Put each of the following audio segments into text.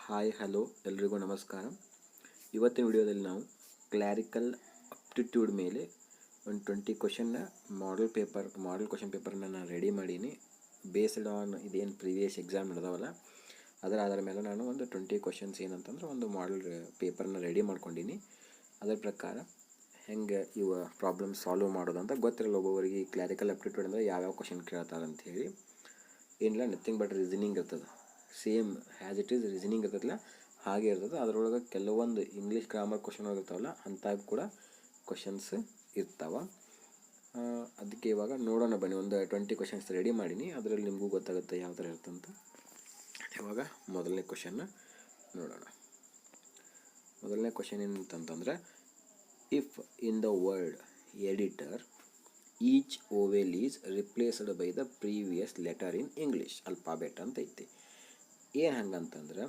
Hi hello ಎಲ್ರಿಗೂ ನಮಸ್ಕಾರ. ಇವತ್ತಿನ ವಿಡಿಯೋದಲ್ಲಿ ನಾವು ಕ್ಲಾರಿಕಲ್ ಅಪ್ಟಿಟ್ಯೂಡ್ ಮೇಲೆ ಒಂದು 20 ಕ್ವಶನ್ನ ಮಾಡೆಲ್ ಕ್ವಶನ್ ಪೇಪರ್ನ ನಾನು ರೆಡಿ ಮಾಡೀನಿ. ಬೇಸ್ಡ್ ಆನ್ ಇದೇನು ಪ್ರೀವಿಯಸ್ ಎಕ್ಸಾಮ್ ನಡೆದವಲ್ಲ ಅದರ ಮೇಲೆ ನಾನು ಒಂದು 20 ಕ್ವಶನ್ಸ್ ಏನಂತಂದ್ರೆ ಒಂದು ಮಾಡೆಲ್ ಪೇಪರ್ನ ರೆಡಿ ಮಾಡ್ಕೊಂಡೀನಿ. ಅದರ ಪ್ರಕಾರ ಹೆಂಗೆ ಇವ ಪ್ರಾಬ್ಲಮ್ ಸಾಲ್ವ್ ಮಾಡೋದು ಅಂತ ಗೊತ್ತಿರಲ್ಲ ಒಬ್ಬೊಬ್ಬರಿಗೆ. ಕ್ಲಾರಿಕಲ್ ಅಪ್ಟಿಟ್ಯೂಡ್ ಅಂದರೆ ಯಾವ್ಯಾವ ಕ್ವಶನ್ ಕೇಳ್ತಾರೆ ಅಂತ ಹೇಳಿ ಏನಿಲ್ಲ, ನಥಿಂಗ್ ಬಟ್ ರೀಸನಿಂಗ್ ಇರ್ತದೆ. Same as it is reasoning ಇರ್ತದಲ್ಲ ಹಾಗೆ ಇರ್ತದೆ. ಅದರೊಳಗೆ ಕೆಲವೊಂದು ಇಂಗ್ಲೀಷ್ ಗ್ರಾಮರ್ ಕ್ವಶನ್ ಇರ್ತಾವಲ್ಲ ಅಂಥವು ಕೂಡ ಕ್ವಶನ್ಸ್ ಇರ್ತಾವೆ. ಅದಕ್ಕೆ ಇವಾಗ ನೋಡೋಣ ಬನ್ನಿ. ಒಂದು 20 ಕ್ವಶನ್ಸ್ ರೆಡಿ ಮಾಡೀನಿ, ಅದರಲ್ಲಿ ನಿಮಗೂ ಗೊತ್ತಾಗುತ್ತೆ ಯಾವ ಥರ ಇರ್ತಂತ. ಇವಾಗ ಮೊದಲನೇ ಕ್ವಶನ್ನ ನೋಡೋಣ. ಮೊದಲನೇ ಕ್ವಶನ್ ಏನಂತಂದರೆ, if in the word editor each vowel is replaced by the previous letter in English alphabet ಅಂತ ಐತಿ. ಏನು ಹಂಗಂತಂದ್ರೆ,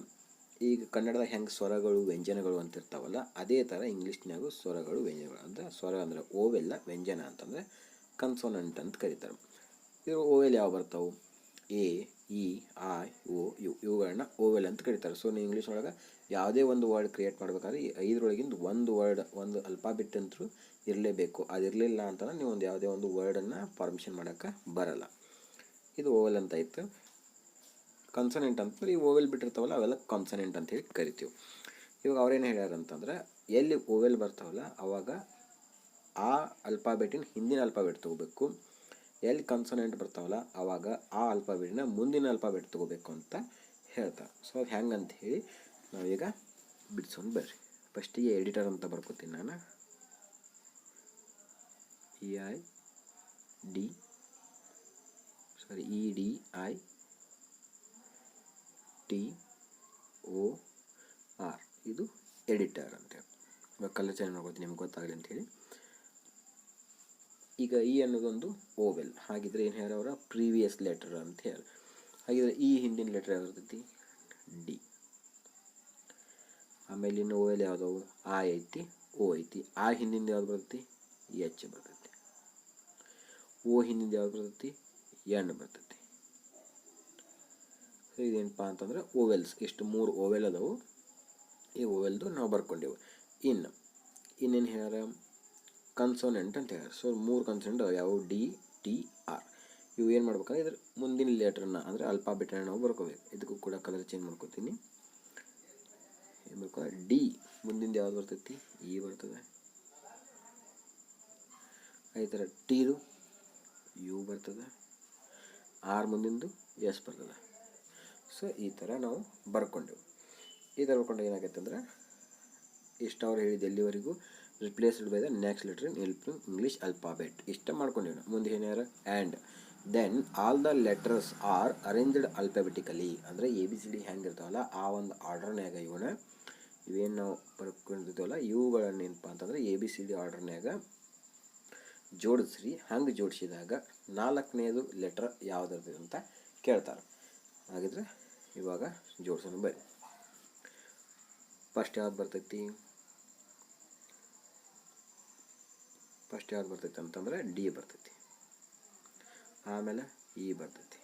ಈಗ ಕನ್ನಡದಾಗ ಹೆಂಗೆ ಸ್ವರಗಳು ವ್ಯಂಜನಗಳು ಅಂತ ಇರ್ತಾವಲ್ಲ ಅದೇ ಥರ ಇಂಗ್ಲೀಷ್ನಾಗೂ ಸ್ವರಗಳು ವ್ಯಂಜನಗಳು ಅಂತ. ಸ್ವರ ಅಂದರೆ ಓವೆಲ್ಲ, ವ್ಯಂಜನ ಅಂತಂದರೆ ಕನ್ಸೋನೆಂಟ್ ಅಂತ ಕರೀತಾರೆ. ಇವು ಓವೆಲ್ ಯಾವ ಬರ್ತಾವೆ? ಎ, ಇ, ಐ, ಓ, ಇವುಗಳನ್ನ ಓವೆಲ್ ಅಂತ ಕರೀತಾರೆ. ಸೊ ನೀವು ಇಂಗ್ಲೀಷ್ ಒಳಗೆ ಯಾವುದೇ ಒಂದು ವರ್ಡ್ ಕ್ರಿಯೇಟ್ ಮಾಡಬೇಕಾದ್ರೆ ಈ 5ರೊಳಗಿಂದ ಒಂದು ವರ್ಡ್, ಒಂದು ಅಲ್ಫಾಬೆಟ್ ಅಂತೂ ಇರಲೇಬೇಕು. ಅದಿರಲಿಲ್ಲ ಅಂತಂದ್ರೆ ನೀವು ಒಂದು ಯಾವುದೇ ಒಂದು ವರ್ಡನ್ನು ಫಾರ್ಮೇಷನ್ ಮಾಡೋಕ್ಕೆ ಬರಲ್ಲ. ಇದು ಓವೆಲ್ ಅಂತ ಇತ್ತು. ಕನ್ಸನೆಂಟ್ ಅಂತಂದ್ರೆ ಈ ಓವೆಲ್ ಬಿಟ್ಟಿರ್ತಾವಲ್ಲ ಅವೆಲ್ಲ ಕಾನ್ಸನೆಂಟ್ ಅಂತ ಹೇಳಿ ಕರಿತೀವಿ. ಇವಾಗ ಅವ್ರೇನು ಹೇಳ್ಯಾರ ಅಂತಂದ್ರೆ, ಎಲ್ಲಿ ಓವೆಲ್ ಬರ್ತಾವಲ್ಲ ಅವಾಗ ಆ ಅಲ್ಫಾಬೆಟಿನ ಹಿಂದಿನ ಅಲ್ಫಾಬೆಟ್ ತೊಗೋಬೇಕು. ಎಲ್ಲಿ ಕನ್ಸನೆಂಟ್ ಬರ್ತಾವಲ್ಲ ಆವಾಗ ಆ ಅಲ್ಫಾಬೆಟಿನ ಮುಂದಿನ ಅಲ್ಫಾಬೆಟ್ ತೊಗೋಬೇಕು ಅಂತ ಹೇಳ್ತಾರೆ. ಸೊ ಅದು ಹೆಂಗೆ ಅಂತ ಹೇಳಿ ನಾವೀಗ ಬಿಡಿಸೋಣ ಬರ್ರಿ. ಫಸ್ಟಿಗೆ ಎಡಿಟರ್ ಅಂತ ಬರ್ಕೋತೀನಿ ನಾನು. EDITOR ಇದು ಎಡಿಟರ್ ಅಂತೇಳಿ. ಇವಾಗ ಕಲರ್ ಚೇಂಜ್ ಮಾಡ್ಕೋತೀನಿ ನಿಮ್ಗೆ ಗೊತ್ತಾಗಲಿ ಅಂಥೇಳಿ. ಈಗ ಇ ಅನ್ನೋದೊಂದು ಓವೆಲ್, ಹಾಗಿದ್ರೆ ಏನು ಹೇಳೋರ ಪ್ರೀವಿಯಸ್ ಲೆಟರ್ ಅಂತ ಹೇಳಿ. ಹಾಗಿದ್ರೆ ಈ ಹಿಂದಿನ ಲೆಟರ್ ಯಾವ್ದು ಇರ್ತೈತಿ? ಡಿ. ಆಮೇಲೆ ಇನ್ನು ಓವೆಲ್ ಯಾವುದವು? ಐ ಐತಿ, ಓ ಐತಿ. ಆ ಹಿಂದಿಂದ ಯಾವ್ದು ಬರ್ತೈತಿ? ಎಚ್ ಬರ್ತೈತಿ. ಓ ಹಿಂದಿಂದ ಯಾವ್ದು ಬರ್ತೈತಿ? ಎನ್ ಬರ್ತೈತಿ. ಸೊ ಇದೇನಪ್ಪ ಅಂತಂದ್ರೆ ಓವೆಲ್ಸ್. ಇಷ್ಟು 3 ಓವೆಲ್ ಅದಾವು. ಈ ಓವೆಲ್ದು ನಾವು ಬರ್ಕೊಂಡೆವು. ಇನ್ನೇನು ಹೇಳ್ಯಾರ? ಕನ್ಸೋನೆಂಟ್ ಅಂತ ಹೇಳ್ಯಾರ. ಸೊ 3 ಕನ್ಸೋನೆಂಟ್ ಯಾವ? D, T, R. ಇವು ಏನು ಮಾಡ್ಬೇಕಂದ್ರೆ ಇದ್ರ ಮುಂದಿನ ಲೆಟ್ರನ್ನ ಅಂದರೆ ಅಲ್ಫಾಬೆಟನ್ನ ನಾವು ಬರ್ಕೋಬೇಕು. ಇದಕ್ಕೂ ಕೂಡ ಕಲರ್ ಚೇಂಜ್ ಮಾಡ್ಕೋತೀನಿ. ಏನು ಬರ್ಕೋ? ಡಿ ಮುಂದಿಂದ ಯಾವ್ದು ಬರ್ತೈತಿ? ಇ ಬರ್ತದೆ. ಈ ಥರ ಟಿದು ಯು ಬರ್ತದೆ. ಆರ್ ಮುಂದಿಂದು ಎಸ್ ಬರ್ತದೆ. ಸೊ ಈ ಥರ ನಾವು ಬರ್ಕೊಂಡೆವು. ಈ ಥರ ಬರ್ಕೊಂಡು ಏನಾಗೈತೆ ಅಂದ್ರೆ, ಇಷ್ಟು ಅವ್ರು ಹೇಳಿದ್ದು ಎಲ್ಲಿವರೆಗೂ? Replaced by the next letter in English alphabet. ಇಷ್ಟ ಮಾಡ್ಕೊಂಡೇವು. ಮುಂದೆ ಏನಾರ and then all the letters are arranged alphabetically. ಅಂದರೆ ABCD ಹೆಂಗಿರ್ತಾವಲ್ಲ ಆ ಒಂದು ಆರ್ಡರ್ನ್ಯಾಗ ಇವೇನು ನಾವು ಬರ್ಕೊಂಡಿರ್ತೀವಲ್ಲ ಇವುಗಳನ್ನ ಏನಪ್ಪ ಅಂತಂದ್ರೆ ABCD ಆರ್ಡರ್ನ್ಯಾಗ ಜೋಡಿಸ್ರಿ. ಹಂಗೆ ಜೋಡಿಸಿದಾಗ 4ನೇದು ಲೆಟರ್ ಯಾವುದಿರ್ತದೆ ಅಂತ ಕೇಳ್ತಾರೆ. ಹಾಗಿದ್ರೆ ಇವಾಗ ಜೋಡಿಸೋಣ ಬರ್ರಿ. ಫಸ್ಟ್ ಯಾವ್ದು ಬರ್ತೈತಿ ಅಂತಂದ್ರೆ ಡಿ ಬರ್ತೈತಿ. ಆಮೇಲೆ ಇ ಬರ್ತೈತಿ.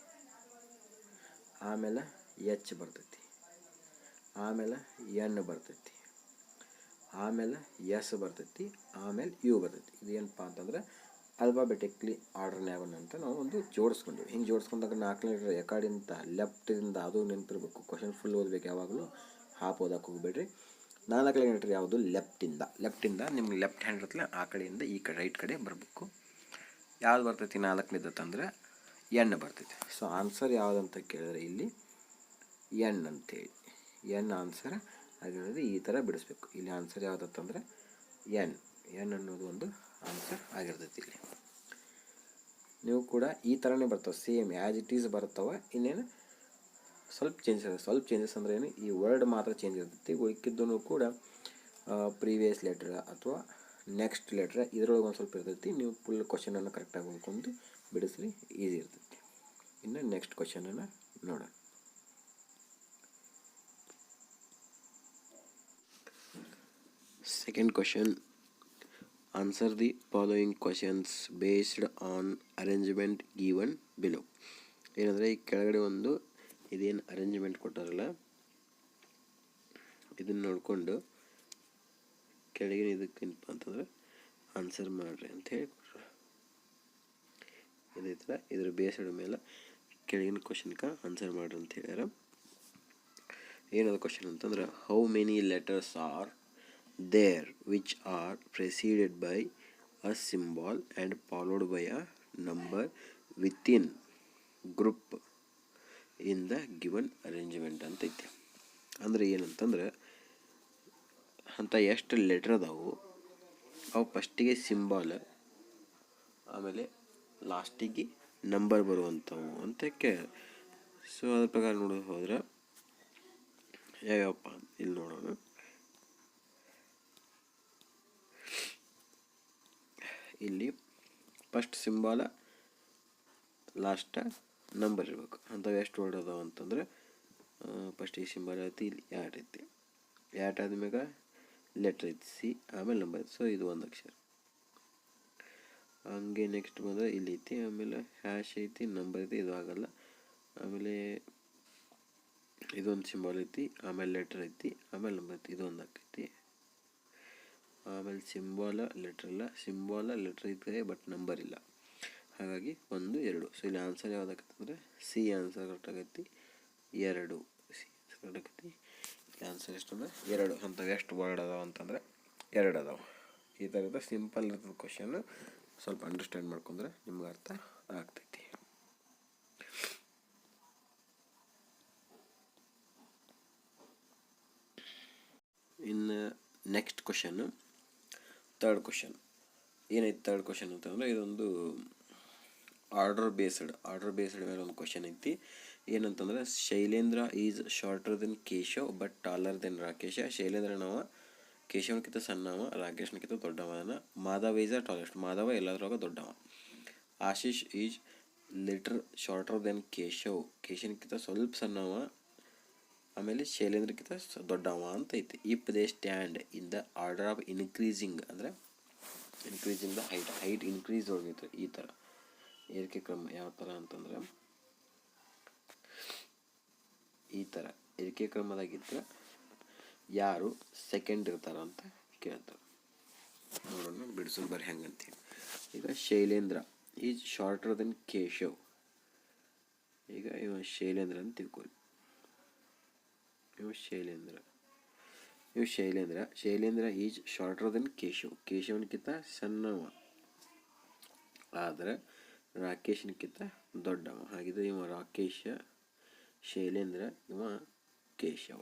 ಆಮೇಲೆ ಎಚ್ ಬರ್ತೈತಿ. ಆಮೇಲೆ ಎನ್ ಬರ್ತೈತಿ. ಆಮೇಲೆ ಎಸ್ ಬರ್ತೈತಿ. ಆಮೇಲೆ ಯು ಬರ್ತೈತಿ. ಇದೇನಪ್ಪ ಅಂತಂದ್ರೆ ಅಲ್ಫಾಬೆಟಿಕ್ಲಿ ಆರ್ಡರ್ನ್ಯಾಗ ಅಂತ ನಾವು ಒಂದು ಜೋಡಿಸ್ಕೊಂಡ್ವಿ. ಹಿಂಗೆ ಜೋಡಿಸ್ಕೊಂಡಾಗ 4ನೇ ಲೆಟರ್ ಎಕಾಡಿಂದ ಲೆಫ್ಟಿಂದ ಅದು ನೆನಪಿರ್ಬೇಕು. ಕ್ವಶನ್ ಫುಲ್ ಓದಬೇಕು ಯಾವಾಗಲೂ, ಹಾಫ್ ಓದಕ್ಕೆ ಹೋಗ್ಬೇಡ್ರಿ. 4ನೇ ಲೆಟರ್ ಯಾವುದು? ಲೆಫ್ಟಿಂದ ನಿಮ್ಗೆ ಲೆಫ್ಟ್ ಹ್ಯಾಂಡ್ ಇರುತ್ತಲ್ಲ ಆ ಕಡೆಯಿಂದ ಈ ಕಡೆ ರೈಟ್ ಕಡೆ ಬರಬೇಕು. ಯಾವ್ದು ಬರ್ತೈತಿ 4ನೇದಂದ್ರೆ ಎನ್ ಬರ್ತೈತಿ. ಸೊ ಆನ್ಸರ್ ಯಾವುದಂತ ಕೇಳಿದ್ರೆ ಇಲ್ಲಿ ಎನ್ ಅಂತೇಳಿ. ಎನ್ ಆನ್ಸರ್ ಆಗಿರೋದು. ಈ ಥರ ಬಿಡಿಸ್ಬೇಕು. ಇಲ್ಲಿ ಆನ್ಸರ್ ಯಾವುದಂತಂದ್ರೆ ಎನ್ ಅನ್ನೋದು ಒಂದು ಆನ್ಸರ್ ಆಗಿರ್ತೈತಿ. ಇಲ್ಲಿ ನೀವು ಕೂಡ ಈ ಥರನೇ ಬರ್ತಾವೆ, ಸೇಮ್ ಆ್ಯಸ್ ಇಟ್ ಈಸ್ ಬರ್ತಾವೆ. ಇನ್ನೇನು ಸ್ವಲ್ಪ ಚೇಂಜಸ್ ಅಂದರೆ ಏನು? ಈ ವರ್ಡ್ ಮಾತ್ರ ಚೇಂಜ್ ಇರ್ತೈತಿ. ಉಳಿಕಿದ್ದೂ ಕೂಡ ಪ್ರೀವಿಯಸ್ ಲೆಟ್ರ್ ಅಥವಾ ನೆಕ್ಸ್ಟ್ ಲೆಟ್ರ್ ಇದರೊಳಗೆ ಒಂದು ಸ್ವಲ್ಪ ಇರ್ತೈತಿ. ನೀವು ಫುಲ್ ಕ್ವಶನನ್ನು ಕರೆಕ್ಟಾಗಿ ಓದ್ಕೊಂಡು ಬಿಡಿಸ್ರಿ, ಈಸಿ ಇರ್ತೈತಿ. ಇನ್ನು ನೆಕ್ಸ್ಟ್ ಕ್ವಶನನ್ನು ನೋಡೋಣ. Second question, answer the following questions based on arrangement given below. ಏನಂದರೆ ಈ ಕೆಳಗಡೆ ಒಂದು ಇದೇನು ಅರೇಂಜ್ಮೆಂಟ್ ಕೊಟ್ಟಾರಲ್ಲ ಇದನ್ನು ನೋಡಿಕೊಂಡು ಕೆಳಗಿನ ಇದಕ್ಕೇನಪ್ಪ ಅಂತಂದ್ರೆ ಆನ್ಸರ್ ಮಾಡಿರಿ ಅಂತ ಹೇಳಿಕೊಟ್ರು. ಇದೇ ಥರ ಇದ್ರ ಬೇಸ್ಡ್ ಮೇಲೆ ಕೆಳಗಿನ ಕ್ವಶನ್ಗೆ ಆನ್ಸರ್ ಮಾಡ್ರಿ ಅಂತ ಹೇಳ್ಯಾರ. ಏನದು ಕ್ವಶನ್ ಅಂತಂದ್ರೆ, how many letters are there which are preceded by a symbol and followed by a number within group in the given arrangement ಅಂತೈತಿ. ಅಂದ್ರೆ ಏನಂತಂದ್ರೆ, ಅಂತ ಎಷ್ಟು ಲೆಟ್ರ್ ಅದಾವು ಅವು ಫಸ್ಟಿಗೆ ಸಿಂಬಾಲ್ ಆಮೇಲೆ ಲಾಸ್ಟಿಗೆ ನಂಬರ್ ಬರುವಂಥವು ಅಂತ ಕೇಳ. ಸೊ ಅದ್ರ ಪ್ರಕಾರ ನೋಡೋದು ಹೋದ್ರೆ ಯಾವ್ಯಾವಪ್ಪ ಇಲ್ಲಿ ನೋಡೋಣ. ಇಲ್ಲಿ ಫಸ್ಟ್ ಸಿಂಬಾಲ ಲಾಸ್ಟ್ ನಂಬರ್ ಇರ್ಬೇಕು. ಅಂಥವು ಎಷ್ಟು ವರ್ಡ್ ಅದಾವ ಅಂತಂದ್ರೆ, ಫಸ್ಟಿಗೆ ಸಿಂಬಾಲ್ ಐತಿ, ಇಲ್ಲಿ ಯಾಟ್ ಐತಿ, ಯಾಟ್ ಆದ್ಮ್ಯಾಗ ಲೆಟ್ರ್ ಐತಿ ಸಿ, ಆಮೇಲೆ ನಂಬರ್ ಐತಿ. ಸೊ ಇದು ಒಂದು ಅಕ್ಷರ. ಹಂಗೆ ನೆಕ್ಸ್ಟ್ ಬಂದರೆ ಇಲ್ಲಿ ಐತಿ, ಆಮೇಲೆ ಹ್ಯಾಶ್ ಐತಿ, ನಂಬರ್ ಐತಿ, ಇದು ಆಗಲ್ಲ. ಆಮೇಲೆ ಇದೊಂದು ಸಿಂಬಾಲ್ ಐತಿ, ಆಮೇಲೆ ಲೆಟ್ರ್ ಐತಿ, ಆಮೇಲೆ ನಂಬರ್ ಐತಿ, ಇದೊಂದು ಆಕೈತಿ. ಆಮೇಲೆ ಸಿಂಬಾಲ ಲೆಟ್ರ್ ಇಲ್ಲ, ಸಿಂಬಾಲ ಲೆಟ್ರ್ ಐತೆ ಬಟ್ ನಂಬರ್ ಇಲ್ಲ. ಹಾಗಾಗಿ 1, 2. ಸೊ ಇಲ್ಲಿ ಆನ್ಸರ್ ಯಾವುದಾಗತ್ತೆ ಅಂದರೆ ಸಿ ಆನ್ಸರ್ ಕರೆಕ್ಟ್ ಆಗೈತಿ. 2 ಸಿ ಆನ್ಸರ್ ಕರೆಕ್ಟ್ ಆಗೈತಿ. ಇಲ್ಲಿ ಆನ್ಸರ್ ಎಷ್ಟು ಅಂದರೆ 2. ಅಂಥವು ಎಷ್ಟು ವರ್ಡ್ ಅದಾವ ಅಂತಂದರೆ 2 ಅದಾವ. ಈ ಥರದ ಸಿಂಪಲ್ ಇರ್ತದೆ ಕ್ವಶನ್. ಸ್ವಲ್ಪ ಅಂಡರ್ಸ್ಟ್ಯಾಂಡ್ ಮಾಡ್ಕೊಂಡ್ರೆ ನಿಮ್ಗೆ ಅರ್ಥ ಆಗ್ತೈತಿ. ಇನ್ನು ನೆಕ್ಸ್ಟ್ ಕ್ವಶನ್, ಥರ್ಡ್ ಕ್ವಶನ್. ಏನೈತಿ ಥರ್ಡ್ ಕ್ವಶನ್ ಅಂತಂದರೆ, ಇದೊಂದು ಆರ್ಡರ್ ಬೇಸ್ಡ್ ಮೇಲೆ ಒಂದು ಕ್ವಶನ್ ಐತಿ. ಏನಂತಂದ್ರೆ, Shailendra is shorter than Keshav but taller than Rakesh. ಶೈಲೇಂದ್ರನವ ಕೇಶವನ್ಕಿಂತ ಸಣ್ಣವ, ರಾಕೇಶ್ನಕ್ಕಿಂತ ದೊಡ್ಡವನ. Madhav is a tallest, Madhav ಎಲ್ಲದ್ರೊಳಗೆ ದೊಡ್ಡವ. Ashish is little shorter than Keshav, ಕೇಶವನ್ಕಿಂತ ಸ್ವಲ್ಪ ಸಣ್ಣವ, ಆಮೇಲೆ ಶೈಲೇಂದ್ರಕ್ಕಿಂತ ದೊಡ್ಡವ ಅಂತ ಐತಿ. If they stand in the order of increasing, ಅಂದರೆ ಇನ್ಕ್ರೀಸಿಂಗ್ ದ ಹೈಟ್ ಇನ್ಕ್ರೀಸ್ ಹೋಗೈತೆ. ಈ ಥರ ಏರಿಕೆ ಕ್ರಮ ಯಾವ ಥರ ಅಂತಂದ್ರೆ, ಈ ಥರ ಏರಿಕೆ ಕ್ರಮದಾಗಿದ್ದರೆ ಯಾರು ಸೆಕೆಂಡ್ ಇರ್ತಾರ ಅಂತ ಕೇಳ್ತಾರೆ. ನೋಡೋಣ ಬಿಡಿಸೋದು ಬರೀ ಹೆಂಗಂತೀವಿ. ಈಗ Shailendra is shorter than Keshav. ಈಗ ಇವ ಶೈಲೇಂದ್ರ ಅಂತ ತಿಳ್ಕೊಳ್ಳಿ. ಇವು Shailendra is shorter than Keshav, ಕೇಶವನ್ಕಿಂತ ಸಣ್ಣವ ಆದರೆ ರಾಕೇಶನ್ಕಿಂತ ದೊಡ್ಡವ. ಹಾಗಿದ್ರೆ ಇವ ರಾಕೇಶ, ಶೈಲೇಂದ್ರ, ಇವ ಕೇಶವ.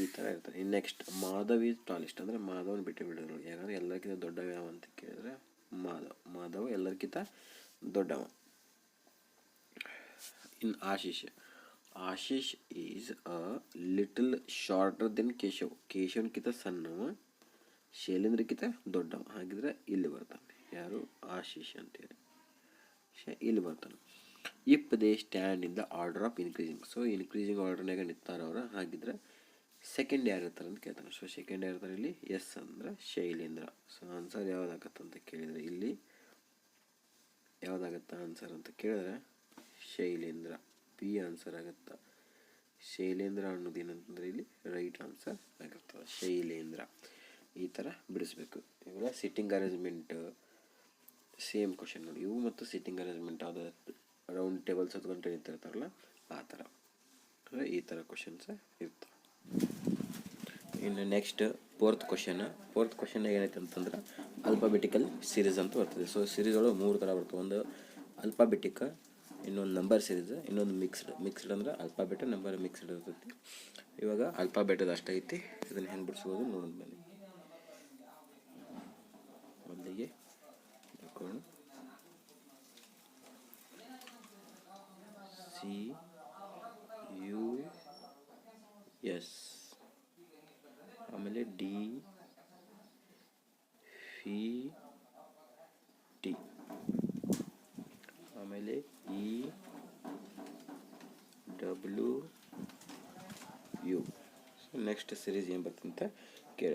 ಈ ಥರ ಇರ್ತಾರೆ. ಇನ್ನು ನೆಕ್ಸ್ಟ್ ಮಾಧವ್ ಈಸ್ ಟಾಲೆಸ್ಟ್, ಅಂದರೆ ಮಾಧವನ ಬಿಟ್ಟಿದ್ರು. ಯಾಕಂದರೆ ಎಲ್ಲರಿಗಿಂತ ದೊಡ್ಡವ ಯಾವ ಅಂತ ಕೇಳಿದ್ರೆ ಮಾಧವ್ ಎಲ್ಲರಿಗಿಂತ ದೊಡ್ಡವ. ಇನ್ನು Ashish is a little shorter than Keshav, ಕೇಶವನ್ಕಿಂತ ಸಣ್ಣವ, ಶೈಲೇಂದ್ರಕ್ಕಿಂತ ದೊಡ್ಡವ. ಹಾಗಿದ್ರೆ ಇಲ್ಲಿ ಬರ್ತಾನೆ ಯಾರು, ಆಶೀಶ್ ಅಂತೇಳಿ ಇಲ್ಲಿ ಬರ್ತಾನೆ. If they stand in the order of increasing, so increasing ಆರ್ಡರ್ನಾಗ ನಿಂತಾರವ್ರ. ಹಾಗಿದ್ರೆ ಸೆಕೆಂಡ್ ಯಾರು ಇರ್ತಾರೆ ಅಂತ ಕೇಳ್ತಾನೆ. ಸೊ ಸೆಕೆಂಡ್ ಯಾರು ಇರ್ತಾರೆ ಇಲ್ಲಿ, ಎಸ್ ಅಂದ್ರೆ ಶೈಲೇಂದ್ರ. ಸೊ ಆನ್ಸರ್ ಯಾವುದಾಗತ್ತಂತ ಕೇಳಿದರೆ, ಇಲ್ಲಿ ಯಾವುದಾಗತ್ತ ಆನ್ಸರ್ ಅಂತ ಕೇಳಿದ್ರೆ ಶೈಲೇಂದ್ರ, ಪಿ ಆನ್ಸರ್ ಆಗುತ್ತಾ. ಶೈಲೇಂದ್ರ ಅನ್ನೋದು ಏನಂತಂದ್ರೆ ಇಲ್ಲಿ ರೈಟ್ ಆನ್ಸರ್ ಆಗಿರ್ತದೆ, ಶೈಲೇಂದ್ರ. ಈ ಥರ ಬಿಡಿಸ್ಬೇಕು. ಇವೆಲ್ಲ ಸಿಟ್ಟಿಂಗ್ ಅರೇಂಜ್ಮೆಂಟ್ ಸೇಮ್ ಕ್ವಶನ್ ನೋಡಿ. ಇವು ಮತ್ತು ಸಿಟ್ಟಿಂಗ್ ಅರೇಂಜ್ಮೆಂಟ್ ಯಾವುದೋ ರೌಂಡ್ ಟೇಬಲ್ ಸುತ್ಕೊಂಡು ನಿಂತಿರ್ತಾರಲ್ಲ ಆ ಥರ, ಅಂದರೆ ಈ ಥರ ಕ್ವಶನ್ಸ್ ಇರ್ತವೆ. ಇನ್ನು ನೆಕ್ಸ್ಟ್ ಫೋರ್ತ್ ಕ್ವಶನ್ ಏನೈತೆ ಅಂತಂದ್ರೆ ಅಲ್ಫಾಬೆಟಿಕಲ್ ಸೀರೀಸ್ ಅಂತ ಬರ್ತದೆ. ಸೊ ಸೀರೀಸ್ ಒಳಗೆ 3 ಥರ ಬರ್ತವೆ. ಒಂದು ಅಲ್ಫಾಬೆಟಿಕ್, ಇನ್ನೊಂದು ನಂಬರ್ ಸೀರೀಸ್, ಇನ್ನೊಂದು ಮಿಕ್ಸ್ಡ್ ಅಂದ್ರೆ ಅಲ್ಫಾಬೆಟ್ ನಂಬರ್ ಮಿಕ್ಸ್ಡ್ ಇರ್ತೈತಿ. ಇವಾಗ ಅಲ್ಫಾಬೆಟದ ಅಷ್ಟೇ ಐತಿ. ಇದನ್ನು ಹೆಂಗೆ ಬಿಡಿಸ್ಬೋದು ನೋಡೋಣ ಬನ್ನಿ. ಮೊದಲಿಗೆ CUS, ಆಮೇಲೆ DVT, ಆಮೇಲೆ EWU. ಸೊ ನೆಕ್ಸ್ಟ್ ಸೀರೀಸ್ ಏನು ಬರ್ತಂತ ಕೇಳ.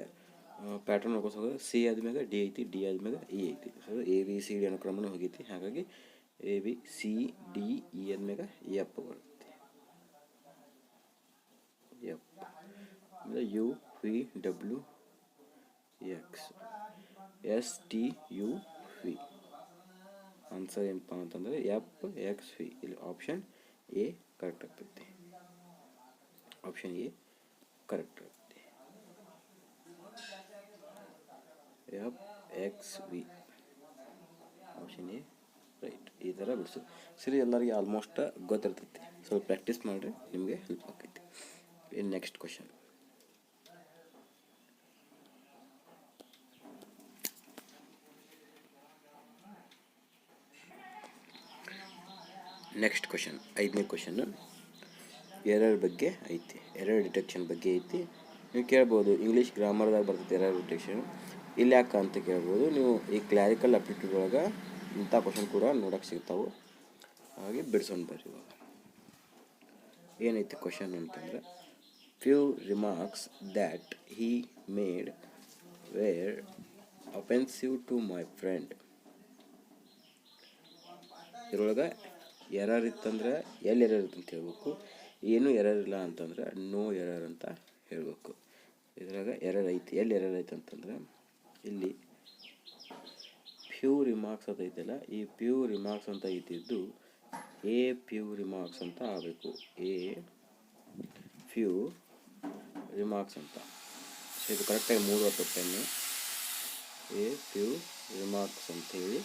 ಪ್ಯಾಟರ್ನ್ ನೋಡ್ಕೋತ ಹೋಗೋದು. ಸಿ ಆದ್ಮೇಲೆ ಡಿ ಐತಿ, ಡಿ ಆದ್ಮೇಲೆ ಇ ಐತಿ. ಸೊ ABCD ಅನ್ನೋ ಕ್ರಮನ ಹೋಗೈತಿ. ಹಾಗಾಗಿ ABCDE ಆದ್ಮೇಲೆ ಎಫ್ ಬರುತ್ತೆ. ಎಫ್ ಆಮೇಲೆ U V W X S T U V. Answer ಏನಪ್ಪ ಅಂತಂದರೆ ಎಫ್ ಎಕ್ಸ್ ವಿ. ಇಲ್ಲಿ ಆಪ್ಷನ್ ಎ ಕರೆಕ್ಟ್ ಆಗ್ತೈತಿ. ಆಪ್ಷನ್ ಎ ಕರೆಕ್ಟ್ ಆಗುತ್ತೆ. F X V option A right. ಈ ಥರ ಬಿಡಿಸು. ಸರಿ, ಎಲ್ಲರಿಗೆ ಆಲ್ಮೋಸ್ಟ್ ಗೊತ್ತಿರ್ತೈತಿ. ಸ್ವಲ್ಪ ಪ್ರಾಕ್ಟೀಸ್ ಮಾಡಿರಿ, ನಿಮಗೆ ಹೆಲ್ಪ್ ಆಕೈತಿ. ಇನ್ನು ನೆಕ್ಸ್ಟ್ ಕ್ವಶನ್. ನೆಕ್ಸ್ಟ್ ಕ್ವಶನ್, 5ನೇ ಕ್ವಶನ್ ಎರರ್ ಬಗ್ಗೆ ಐತಿ. ಎರರ್ ಡಿಟೆಕ್ಷನ್ ಬಗ್ಗೆ ಐತಿ. ನೀವು ಕೇಳ್ಬೋದು ಇಂಗ್ಲೀಷ್ ಗ್ರಾಮರ್ದಾಗ ಬರ್ತೈತೆ ಎರರ್ ಡಿಟೆಕ್ಷನ್, ಇಲ್ಲಿ ಯಾಕೆ ಅಂತ ಕೇಳ್ಬೋದು. ನೀವು ಈ ಕ್ಲಾರಿಕಲ್ ಅಪ್ಟಿಟ್ಯೂಡ್ ಒಳಗೆ ಇಂಥ ಕ್ವಶನ್ ಕೂಡ ನೋಡೋಕೆ ಸಿಗ್ತಾವೆ. ಹಾಗೆ ಬಿಡ್ಸೋಣ ಬರ್ರಿ. ಇವಾಗ ಏನೈತಿ ಕ್ವಶನ್ ಅಂತಂದ್ರೆ, few remarks that he made were offensive to my friend. ಇದ್ರೊಳಗೆ ಎರರ್ ಇತ್ತಂದ್ರೆ ಎಲ್ಲಿ ಎರರ್ ಇತ್ತು ಅಂತ ಹೇಳ್ಬೇಕು. ಏನೂ ಎರರ್ ಇಲ್ಲ ಅಂತಂದ್ರೆ ನೋ ಎರರ್ ಅಂತ ಹೇಳಬೇಕು. ಇದ್ರಾಗ ಎರರ್ ಐತಿ. ಎಲ್ಲಿ ಎರರ್ ಐತೆ ಅಂತಂದ್ರೆ ಇಲ್ಲಿ ಫ್ಯೂ ರಿಮಾರ್ಕ್ಸ್ ಅಂತ ಐತಲ್ಲ, ಈ ಫ್ಯೂ ರಿಮಾರ್ಕ್ಸ್ ಅಂತ ಇದ್ದಿದ್ದು ಎ ಫ್ಯೂ ರಿಮಾರ್ಕ್ಸ್ ಅಂತ ಆಗಬೇಕು. ಎ ಫ್ಯೂ ರಿಮಾರ್ಕ್ಸ್ ಅಂತ. ಸೊ ಇದು ಕರೆಕ್ಟಾಗಿ 3 ವರ್ಷ ಪೆನ್ನು. ಎ ಫ್ಯೂ ರಿಮಾರ್ಕ್ಸ್ ಅಂತೇಳಿ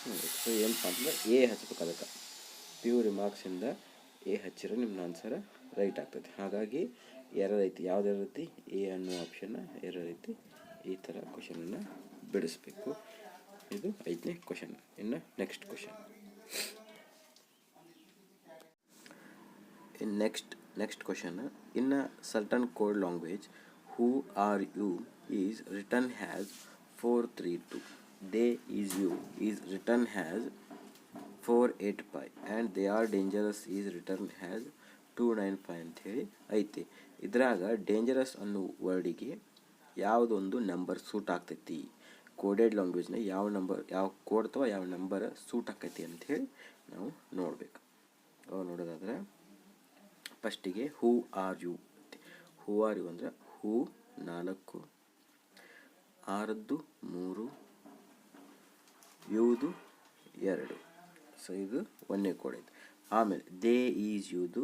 ನೋಡಬೇಕು. ಸೊ ಏನಪ್ಪ ಅಂತಂದ್ರೆ ಎ ಹಚ್ಬೇಕು. ಅದಕ್ಕೆ ಫ್ಯೂ ರಿಮಾರ್ಕ್ಸಿಂದ ಎ ಹಚ್ಚಿರೋ ನಿಮ್ಮ ಆನ್ಸರ್ ರೈಟ್ ಆಗ್ತೈತಿ. ಹಾಗಾಗಿ ಎರರ್ ಐತಿ. ಯಾವ್ದು ಎರರ್ ಐತಿ? ಎ ಅನ್ನೋ ಆಪ್ಷನ್ ಎರರ್ ಐತಿ. ಈ ಥರ ಕ್ವಶನನ್ನು ಬಿಡಿಸ್ಬೇಕು. ಇದು 5ನೇ ಕ್ವಶನ್. ಇನ್ನು next question. Next question. In a certain code language, who are you is written as 432. They is you is written as 485 and they are dangerous is written as 295 ಅಂತ ಹೇಳಿ ಐತಿ. ಇದ್ರಾಗ ಡೇಂಜರಸ್ ಅನ್ನೋ ವರ್ಡಿಗೆ ಯಾವುದೊಂದು ನಂಬರ್ ಸೂಟ್ ಆಗ್ತೈತಿ, coded ಲ್ಯಾಂಗ್ವೇಜ್ನ ಯಾವ number, ಯಾವ code ಅಥವಾ ಯಾವ ನಂಬರ್ ಸೂಟ್ ಆಕೈತಿ ಅಂಥೇಳಿ ನಾವು ನೋಡಬೇಕು. ನೋಡೋದಾದ್ರೆ ಫಸ್ಟಿಗೆ who are you. Who are you ಅಂದರೆ ಹೂ 4, ಆರದ್ದು 3, ಯುವುದು 2. ಸೊ ಇದು 1ನೇ ಕೋಡ್ ಐತೆ. ಆಮೇಲೆ ದೇ ಈಸ್ ಯುದು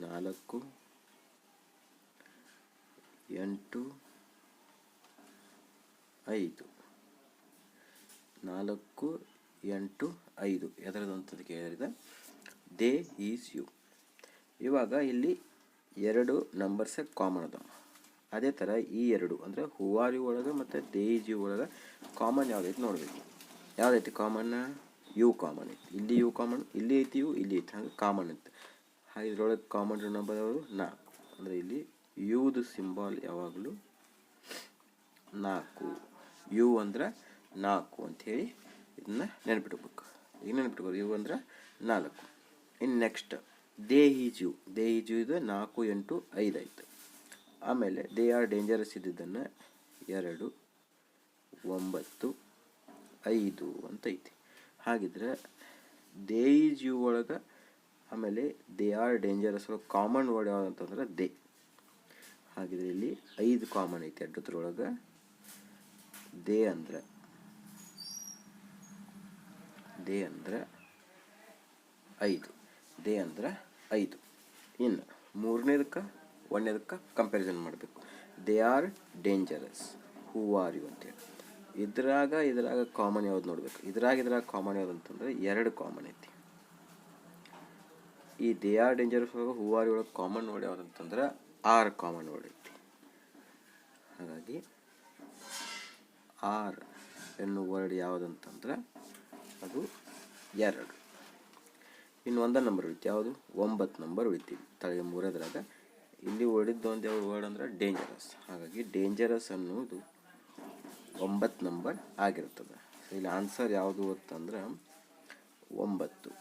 4, 8, 5. 4, 8, 5 ಎದರದು ಅಂತದ್ದು ಕೇಳಿದ ದೇ ಈಸ್ ಯು. ಇವಾಗ ಇಲ್ಲಿ 2 ನಂಬರ್ಸ್ ಕಾಮನ್ ಅದಾವ. ಅದೇ ಥರ ಈ 2 ಅಂದರೆ ಹೂ ಆರ್ ಯು ಒಳಗೆ ಮತ್ತು ದೇ ಈಸ್ ಯು ಒಳಗೆ ಕಾಮನ್ ಯಾವುದೈತಿ ನೋಡಬೇಕು. ಯಾವುದೈತಿ ಕಾಮನ್? ಯು ಕಾಮನ್ ಐತಿ. ಇಲ್ಲಿ ಯು ಕಾಮನ್, ಇಲ್ಲಿ ಐತಿ ಯು, ಇಲ್ಲಿ ಐತಿ. ಹಾಗೆ ಕಾಮನ್ ಐತಿ. ಹಾಗೆ ಇದ್ರೊಳಗೆ ಕಾಮನ್ ನಂಬರ್ ಯಾವುದು? 4. ಅಂದರೆ ಇಲ್ಲಿ ಯುದು ಸಿಂಬಾಲ್ ಯಾವಾಗಲೂ 4. ಯು ಅಂದ್ರೆ 4 ಅಂಥೇಳಿ ಇದನ್ನ ನೆನ್ಪಿಟ್ಬೇಕು. ಈಗ ನೆನ್ಪಿಟ್ಬೇಕು ಯು ಅಂದ್ರೆ 4. ಇನ್ನು ನೆಕ್ಸ್ಟ್ ದೇ ಈಜ್ ಯು. ದೇ ಈಜ್ ಯು ಇದು 4, 8, 5 ಆಯಿತು. ಆಮೇಲೆ ದೇ ಆರ್ ಡೇಂಜರಸ್ ಇದ್ದಿದ್ದನ್ನು 2, 9, 5 ಅಂತ ಐತಿ. ಹಾಗಿದ್ರೆ ದೇ ಈಸ್ ಯು ಒಳಗೆ ಆಮೇಲೆ ದೇ ಆರ್ ಡೇಂಜರಸ್ ಒಳಗೆ ಕಾಮನ್ ವರ್ಡ್ ಯಾವುದು ಅಂತಂದ್ರೆ ದೇ. ಹಾಗಿದ್ರೆ ಇಲ್ಲಿ 5 ಕಾಮನ್ ಐತಿ ಎರಡರೊಳಗೆ. ದೇ ಅಂದ್ರೆ 5. ದೇ ಅಂದ್ರೆ 5. ಇನ್ನು 3ನೇದಕ್ಕೆ 1ನೇದಕ್ಕೆ ಕಂಪ್ಯಾರಿಸನ್ ಮಾಡಬೇಕು. They are dangerous, who are you ಅಂತೇಳಿ. ಇದ್ರಾಗ ಕಾಮನ್ ಯಾವ್ದು ನೋಡ್ಬೇಕು. ಇದ್ರಾಗ ಕಾಮನ್ ಯಾವ್ದು ಅಂತಂದ್ರೆ 2 ಕಾಮನ್ ಐತಿ. ಈ ದೇ ಆರ್ ಡೇಂಜರಸ್ ಒಳಗೆ ಹೂ ಆರ್ ಯು ಒಳಗೆ ಕಾಮನ್ ವರ್ಡ್ ಯಾವ್ದು ಅಂತಂದ್ರೆ 6 ಕಾಮನ್ ವರ್ಡ್ ಐತಿ. ಹಾಗಾಗಿ ಆರ್ ಎನ್ನುವ ವರ್ಡ್ ಯಾವುದಂತಂದ್ರೆ ಅದು 2. ಇನ್ನು 1 ನಂಬರ್ ಉಳಿತು. ಯಾವುದು? 9 ನಂಬರ್ ಉಳಿತೀವಿ ತಳಗೆ 3ದ್ರಾಗ. ಇಲ್ಲಿ ಉಳಿದಿದ್ದು ಒಂದು ಯಾವ ವರ್ಡ್ ಅಂದ್ರೆ ಡೇಂಜರಸ್. ಹಾಗಾಗಿ ಡೇಂಜರಸ್ ಅನ್ನೋದು 9 ನಂಬರ್ ಆಗಿರ್ತದೆ. ಸೊ ಇಲ್ಲಿ ಆನ್ಸರ್ ಯಾವುದು ಅಂತಂದ್ರೆ 9.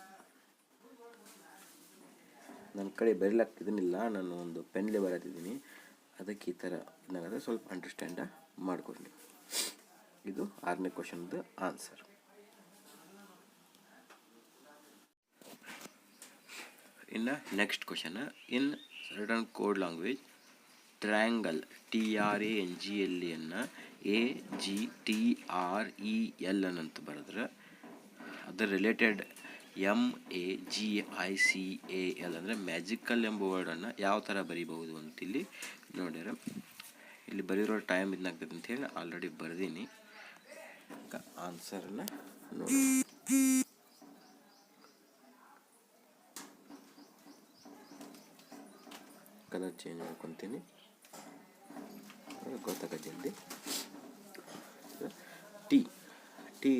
ನನ್ನ ಕಡೆ ಬರೀಲಾಗ್ತಿದ್ದೀನಿಲ್ಲ, ನಾನು ಒಂದು ಪೆನ್ಲೆ ಬರೀತಿದ್ದೀನಿ. ಅದಕ್ಕೆ ಈ ಥರ ಏನಾಗುತ್ತೆ ಸ್ವಲ್ಪ ಅಂಡರ್ಸ್ಟ್ಯಾಂಡ ಮಾಡ್ಕೊಂಡು. ಇದು 6ನೇ ಕ್ವಶನ್ದು ಆನ್ಸರ್. ಇನ್ನು next question. In certain code language triangle TRANGLEಯನ್ನು AGTREL ಅಂತ ಬರೆದ್ರೆ ಅದರ ರಿಲೇಟೆಡ್ MAGICAL ಅಂದರೆ ಮ್ಯಾಜಿಕಲ್ ಎಂಬ ವರ್ಡನ್ನು ಯಾವ ಥರ ಬರೀಬಹುದು ಅಂತಿಲ್ಲಿ ನೋಡ್ಯಾರ. ಇಲ್ಲಿ ಬರೀರೋ ಟೈಮ್ ಇದಾಗ್ತದೆ ಅಂತ ಹೇಳಿ ಆಲ್ರೆಡಿ ಬರ್ದೀನಿ. ಆನ್ಸರನ್ನು ನೋಡಿ. ಕಲರ್ ಚೇಂಜ್ ಮಾಡ್ಕೊತೀನಿ, ಗೊತ್ತಾಗ ಜಲ್ದಿ. ಟಿ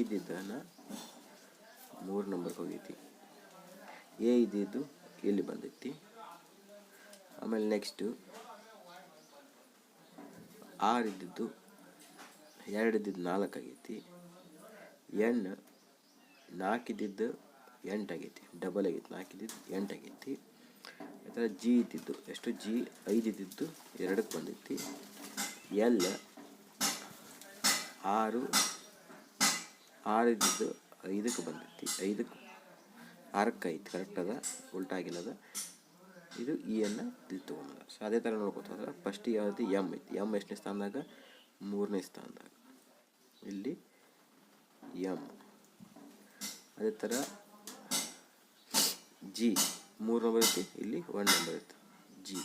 ಇದ್ದಿದ್ದನ್ನು 3 ನಂಬರ್ಗೆ ಹೋಗೈತಿ. ಎ ಇದ್ದಿದ್ದು ಇಲ್ಲಿ ಬಂದೈತಿ. ಆಮೇಲೆ ನೆಕ್ಸ್ಟು ಆರ್ ಇದ್ದಿದ್ದು 2 ಇದ್ದಿದ್ದು 4 ಆಗೈತಿ. ಎನ್ 4 ಇದ್ದಿದ್ದು 8 ಆಗೈತಿ, ಡಬಲ್ ಆಗೈತಿ. 4 ಇದ್ದಿದ್ದು 8 ಆಗೈತಿ. ಈ ಥರ ಜಿ ಇದ್ದಿದ್ದು ಎಷ್ಟು, ಜಿ 5 ಇದ್ದಿದ್ದು 2ಕ್ಕೆ ಬಂದೈತಿ. ಎಲ್ 6 ಇದ್ದಿದ್ದು 5ಕ್ಕೆ ಬಂದೈತಿ. 5ಕ್ಕೆ 6ಕ್ಕೆ ಐತಿ, ಕರೆಕ್ಟ್ ಅದ, ಉಲ್ಟಾ ಆಗಿಲ್ಲದ. ಇದು ಇಯನ್ನು ಇಲ್ಲಿ ತೊಗೊಂಡ. ಸೊ ಅದೇ ಥರ ನೋಡ್ಕೊತಾರೆ. ಫಸ್ಟ್ ಯಾವುದು ಎಮ್ ಐತಿ. ಎಮ್ ಎಷ್ಟನೇ ಸ್ಥಾನದಾಗ, 3ನೇ ಸ್ಥಾನದಾಗ. ಇಲ್ಲಿ ಎಮ್. ಅದೇ ಥರ ಜಿ 3 ನಂಬರ್ ಐತಿ, ಇಲ್ಲಿ 1 ನಂಬರ್ ಐತಿ. ಜಿ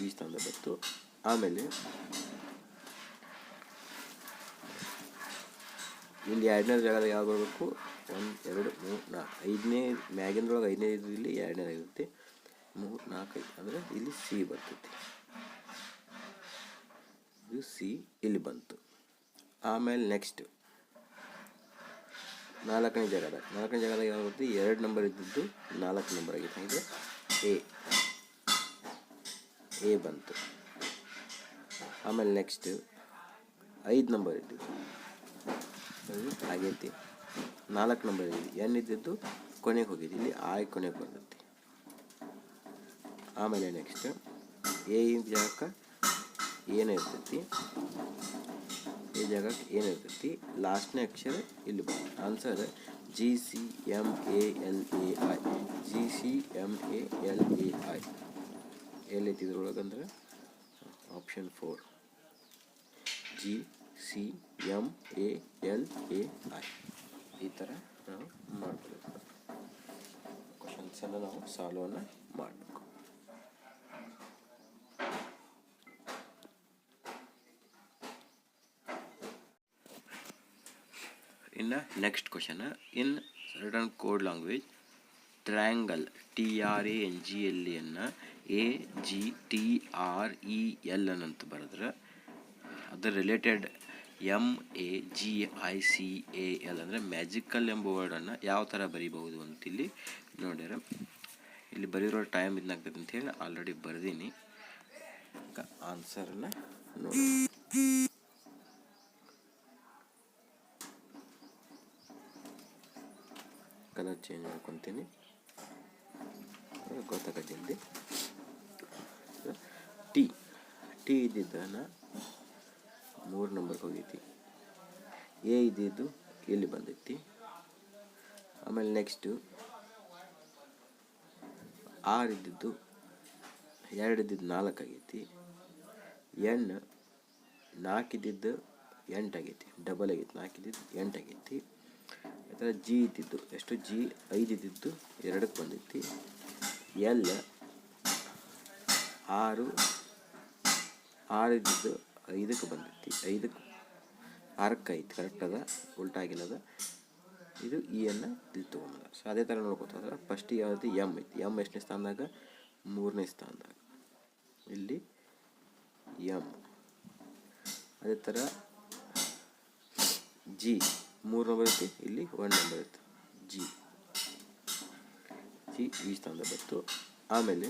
ಈ ಸ್ಥಾನದಾಗ ಬಂತು. ಆಮೇಲೆ ಇಲ್ಲಿ 2ನೇ ಜಾಗದಾಗ ಯಾವ್ದು ಬರಬೇಕು, 1 2 3 4 5ನೇ ಮ್ಯಾಗಿನೊಳಗೆ 5ನೇ ಇದ್ದು, ಇಲ್ಲಿ 2ನೇ ಆಗಿರುತ್ತೆ. 3 4 5 ಅಂದರೆ ಇಲ್ಲಿ ಸಿ ಬರ್ತೈತಿ. ಇದು ಸಿ ಇಲ್ಲಿ ಬಂತು. ಆಮೇಲೆ ನೆಕ್ಸ್ಟ್ 4ನೇ ಜಾಗದಾಗ ಯಾವ್ದು ಬರುತ್ತೆ, 2 ನಂಬರ್ ಇದ್ದಿದ್ದು 4 ನಂಬರ್ ಆಗಿತ್ತು. ಹಾಗೆ ಎ ಬಂತು. ಆಮೇಲೆ ನೆಕ್ಸ್ಟ್ 5 ನಂಬರ್ ಇದ್ದಿದ್ದು ಆಗೈತಿ. 4 ನಂಬರ್ ಇದ್ದಿದ್ದು ಎನ್ ಇದ್ದಿದ್ದು ಕೊನೆಗೆ ಹೋಗಿದ್ದು, ಇಲ್ಲಿ ಆಯ್ ಕೊನೆಗೆ ಬರ್ತೈತಿ. ಆಮೇಲೆ ನೆಕ್ಸ್ಟ್ ಎ ಜಾಗಕ್ಕೆ ಏನೇ ಇರ್ತೈತಿ, ಈ ಜಾಗಕ್ಕೆ ಏನಿರ್ತೈತಿ, ಲಾಸ್ಟ್ನೇ ಅಕ್ಷರ ಇಲ್ಲಿ ಬರ್ತೈತಿ. Answer GCMALAI. GCMALAI ಎಲ್ಲೈತಿ ಇದ್ರೊಳಗಂದ್ರೆ ಆಪ್ಷನ್ 4 GCMALAI. ಈ ಥರ ನಾವು ಮಾಡಬೇಕು. ಕ್ವಶನ್ಸನ್ನು ನಾವು ಸಾಲ್ವನ್ನು ಮಾಡಬೇಕು. ಇನ್ನು next question, in certain code language triangle TRANGLEಯನ್ನು AGTREL ಅಂತ ಬರೆದ್ರೆ ಅದರ ರಿಲೇಟೆಡ್ MAGICAL ಅಂದರೆ ಮ್ಯಾಜಿಕಲ್ ಎಂಬ ವರ್ಡನ್ನು ಯಾವ ಥರ ಬರೀಬಹುದು ಅಂತಿಲ್ಲಿ ನೋಡ್ಯಾರ. ಇಲ್ಲಿ ಬರೀರೋ ಟೈಮ್ ಇದಾಗ್ತದೆ ಅಂತ ಹೇಳಿ ಆಲ್ರೆಡಿ ಬರ್ದೀನಿ. ಆನ್ಸರನ್ನು ನೋಡಿ. ಕಲರ್ ಚೇಂಜ್ ಮಾಡ್ಕೊತೀನಿ, ಗೊತ್ತಾಗ ಜಲ್ದಿ. ಟಿ ಇದ್ದಿದ್ದನ್ನು 3 ನಂಬರ್ಗೆ ಹೋಗೈತಿ. ಎ ಇದ್ದಿದ್ದು ಇಲ್ಲಿ ಬಂದೈತಿ. ಆಮೇಲೆ ನೆಕ್ಸ್ಟು ಆರ್ ಇದ್ದಿದ್ದು 2 ಇದ್ದಿದ್ದು 4 ಆಗೈತಿ. ಎನ್ 4 ಇದ್ದಿದ್ದು 8 ಆಗೈತಿ, ಡಬಲ್ ಆಗೈತಿ. 4 ಇದ್ದಿದ್ದು 8 ಆಗೈತಿ. ಈ ಥರ ಜಿ ಇದ್ದಿದ್ದು ಎಷ್ಟು, ಜಿ 5 ಇದ್ದಿದ್ದು 2ಕ್ಕೆ ಬಂದೈತಿ. ಎಲ್ 6 ಇದ್ದಿದ್ದು 5ಕ್ಕೆ ಬಂದೈತಿ. 5ಕ್ಕೆ 6ಕ್ಕೆ ಐತಿ, ಕರೆಕ್ಟ್ ಅದ, ಉಲ್ಟಾ ಆಗಿಲ್ಲದ. ಇದು ಇಯನ್ನು ಇಲ್ಲಿ ತೊಗೊಂಡ. ಸೊ ಅದೇ ಥರ ನೋಡ್ಕೊತಾರೆ. ಫಸ್ಟ್ ಯಾವುದು ಎಮ್ ಐತಿ. ಎಮ್ ಎಷ್ಟನೇ ಸ್ಥಾನದಾಗ, 3ನೇ ಸ್ಥಾನದಾಗ. ಇಲ್ಲಿ ಎಮ್. ಅದೇ ಥರ ಜಿ 3 ನಂಬರ್ ಐತಿ, ಇಲ್ಲಿ 1 ನಂಬರ್ ಐತಿ. ಜಿ ಈ ಸ್ಥಾನದಾಗ ಬಂತು. ಆಮೇಲೆ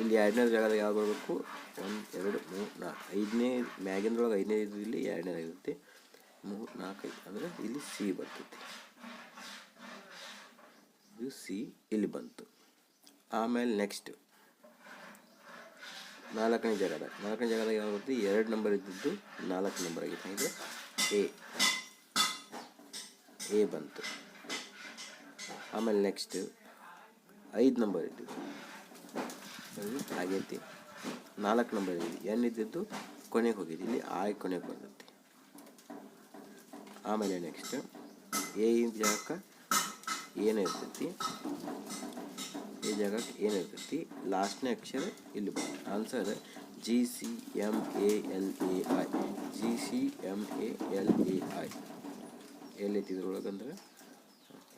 ಇಲ್ಲಿ 2ನೇ ಜಾಗದಾಗ ಯಾವ್ದು ಬರಬೇಕು, 1 2 3 4 5ನೇ ಮ್ಯಾಗಿನೊಳಗೆ 5ನೇ ಇದ್ದು, ಇಲ್ಲಿ 2ನೇ ಆಗಿರುತ್ತೆ. 3 4 5 ಅಂದರೆ ಇಲ್ಲಿ ಸಿ ಬರ್ತೈತಿ. ಇದು ಸಿ ಇಲ್ಲಿ ಬಂತು. ಆಮೇಲೆ ನೆಕ್ಸ್ಟ್ 4ನೇ ಜಾಗದಾಗ ಯಾವ್ದು ಬರುತ್ತೆ, 2 ನಂಬರ್ ಇದ್ದಿದ್ದು 4 ನಂಬರ್ ಆಗಿತ್ತು. ಹಾಗೆ ಎ ಬಂತು. ಆಮೇಲೆ ನೆಕ್ಸ್ಟ್ 5 ನಂಬರ್ ಇದ್ದಿದ್ದು ಆಗೈತಿ. 4 ನಂಬರ್ ಇದೆ ಎನ್ ಇದ್ದಿದ್ದು ಕೊನೆಗೆ ಹೋಗಿದೆ, ಇಲ್ಲಿ ಆಯ್ ಕೊನೆಗೆ ಬರ್ತೈತಿ. ಆಮೇಲೆ ನೆಕ್ಸ್ಟ್ ಎ ಜಾಗಕ್ಕೆ ಏನಿರ್ತೈತಿ, ಈ ಜಾಗಕ್ಕೆ ಏನಿರ್ತೈತಿ, ಲಾಸ್ಟ್ನೇ ಅಕ್ಷರ ಇಲ್ಲಿ ಬರ್ತದೆ. Answer GCMALAI. GCMALAI ಎಲ್ಲೈತಿ ಇದ್ರೊಳಗಂದ್ರೆ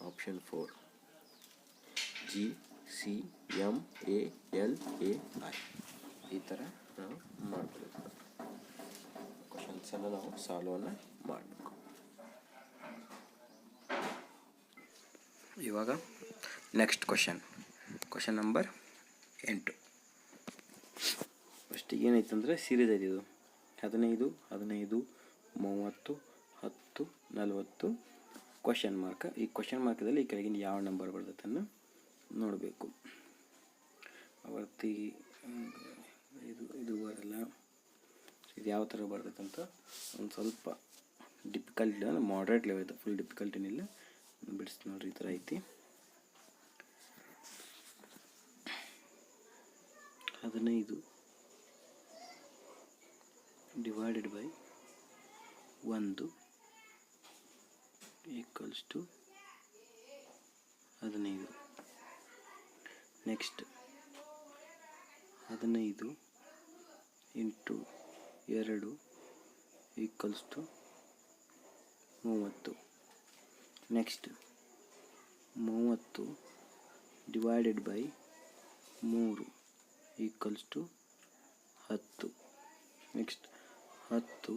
ಆಪ್ಷನ್ 4 GCMALAI. ಈ ಥರ ನಾವು ಮಾಡ್ಕೊಳ್ಬೇಕು. ಕ್ವಶನ್ಸನ್ನು ನಾವು ಸಾಲ್ವನ್ನು ಮಾಡಬೇಕು. ಇವಾಗ ನೆಕ್ಸ್ಟ್ ಕ್ವಶನ್ ನಂಬರ್ 8. ಫಸ್ಟಿಗೆ ಏನೈತಂದ್ರೆ ಸೀರೀಸ್ ಐತಿ. ಇದು 15 15 30 10 40 ಕ್ವಶನ್ ಮಾರ್ಕ್. ಈ ಕ್ವಶನ್ ಮಾರ್ಕದಲ್ಲಿ ಈ ಕೆಳಗಿನ ಯಾವ ನಂಬರ್ ಬರ್ತೈತನ್ನು ನೋಡಬೇಕು. ಆವರ್ತಿ ಇದು ಬರಲ್ಲ. ಇದು ಯಾವ ಥರ ಬರ್ತೈತಂತ ಒಂದು ಸ್ವಲ್ಪ ಡಿಫಿಕಲ್ಟ್, ಮಾಡ್ರೇಟ್ ಲೆವೆಲ್ ಐತೆ, ಫುಲ್ ಡಿಫಿಕಲ್ಟ್ ಏನಿಲ್ಲ. ಬಿಡಿಸ್ತೀನಿ ನೋಡ್ರಿ, ಈ ಥರ ಐತಿ. 15 divided by 1 equals to 15. Next 15 into 2 equals to 30. Next 30 divided by 3 equals to 10. Next 10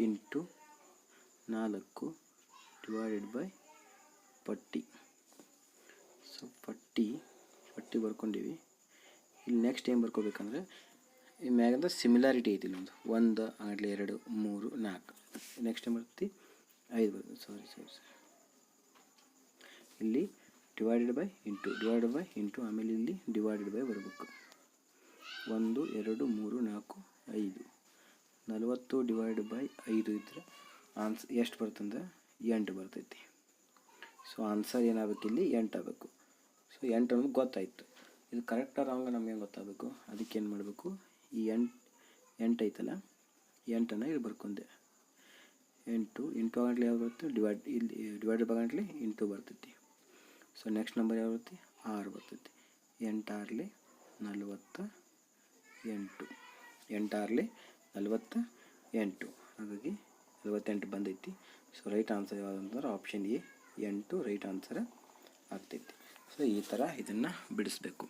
into 4 divided by ಪಟ್ಟಿ. ಸೊ ಪಟ್ಟಿ ಬರ್ಕೊಂಡೀವಿ. ಇಲ್ಲಿ ನೆಕ್ಸ್ಟ್ ಏನು ಬರ್ಕೋಬೇಕಂದ್ರೆ ಈ ಮ್ಯಾಗಂದ್ರೆ ಸಿಮಿಲಾರಿಟಿ ಐತಿ. ಇಲ್ಲೊಂದು 1 ಆಗಲಿ 2 3 4. ನೆಕ್ಸ್ಟ್ ಏನು ಬರ್ತೈತಿ 5 ಬರ್ತದೆ. ಸಾರಿ ಇಲ್ಲಿ ಡಿವೈಡೆಡ್ ಬೈ ಇಂಟು ಆಮೇಲೆ ಇಲ್ಲಿ ಡಿವೈಡೆಡ್ ಬೈ ಬರಬೇಕು. 1 2 3 4 5. 40 ಡಿವೈಡೆಡ್ ಬೈ 5 ಇದ್ರೆ ಆನ್ಸರ್ ಎಷ್ಟು ಬರ್ತಂದ್ರೆ 8 ಬರ್ತೈತಿ. ಸೊ ಆನ್ಸರ್ ಏನಾಗಬೇಕು, ಇಲ್ಲಿ 8 ಆಗಬೇಕು. ಸೊ 8 ಅನ್ನೋದು ಗೊತ್ತಾಯಿತು. ಇದು ಕರೆಕ್ಟ್ ರಾಂಗ್ ನಮಗೆ ಗೊತ್ತಾಗಬೇಕು. ಅದಕ್ಕೆ ಏನು ಮಾಡಬೇಕು, ಈ 8 ಐತಲ್ಲ, 8ಅನ್ನು ಇಲ್ಲಿ ಬರ್ಕೊಂಡೆ. 8 ಇಂಟು ಆಗಲಿ ಯಾವ್ದು ಬರುತ್ತೆ, ಡಿವೈಡೆಡ್ ಬೈ ಆಗಲಿ ಇಂಟು ಬರ್ತೈತಿ. ಸೊ ನೆಕ್ಸ್ಟ್ ನಂಬರ್ ಯಾವ ಬರ್ತೈತಿ, 6 ಬರ್ತೈತಿ. 8 6 48. 8 6 48. ಹಾಗಾಗಿ 48 ಬಂದೈತಿ. ಸೊ ರೈಟ್ ಆನ್ಸರ್ ಯಾವುದಂದ್ರೆ ಆಪ್ಷನ್ ಎ 8 ರೈಟ್ ಆನ್ಸರ್ ಆಗ್ತೈತಿ. ಸೊ ಈ ಥರ ಇದನ್ನು ಬಿಡಿಸ್ಬೇಕು.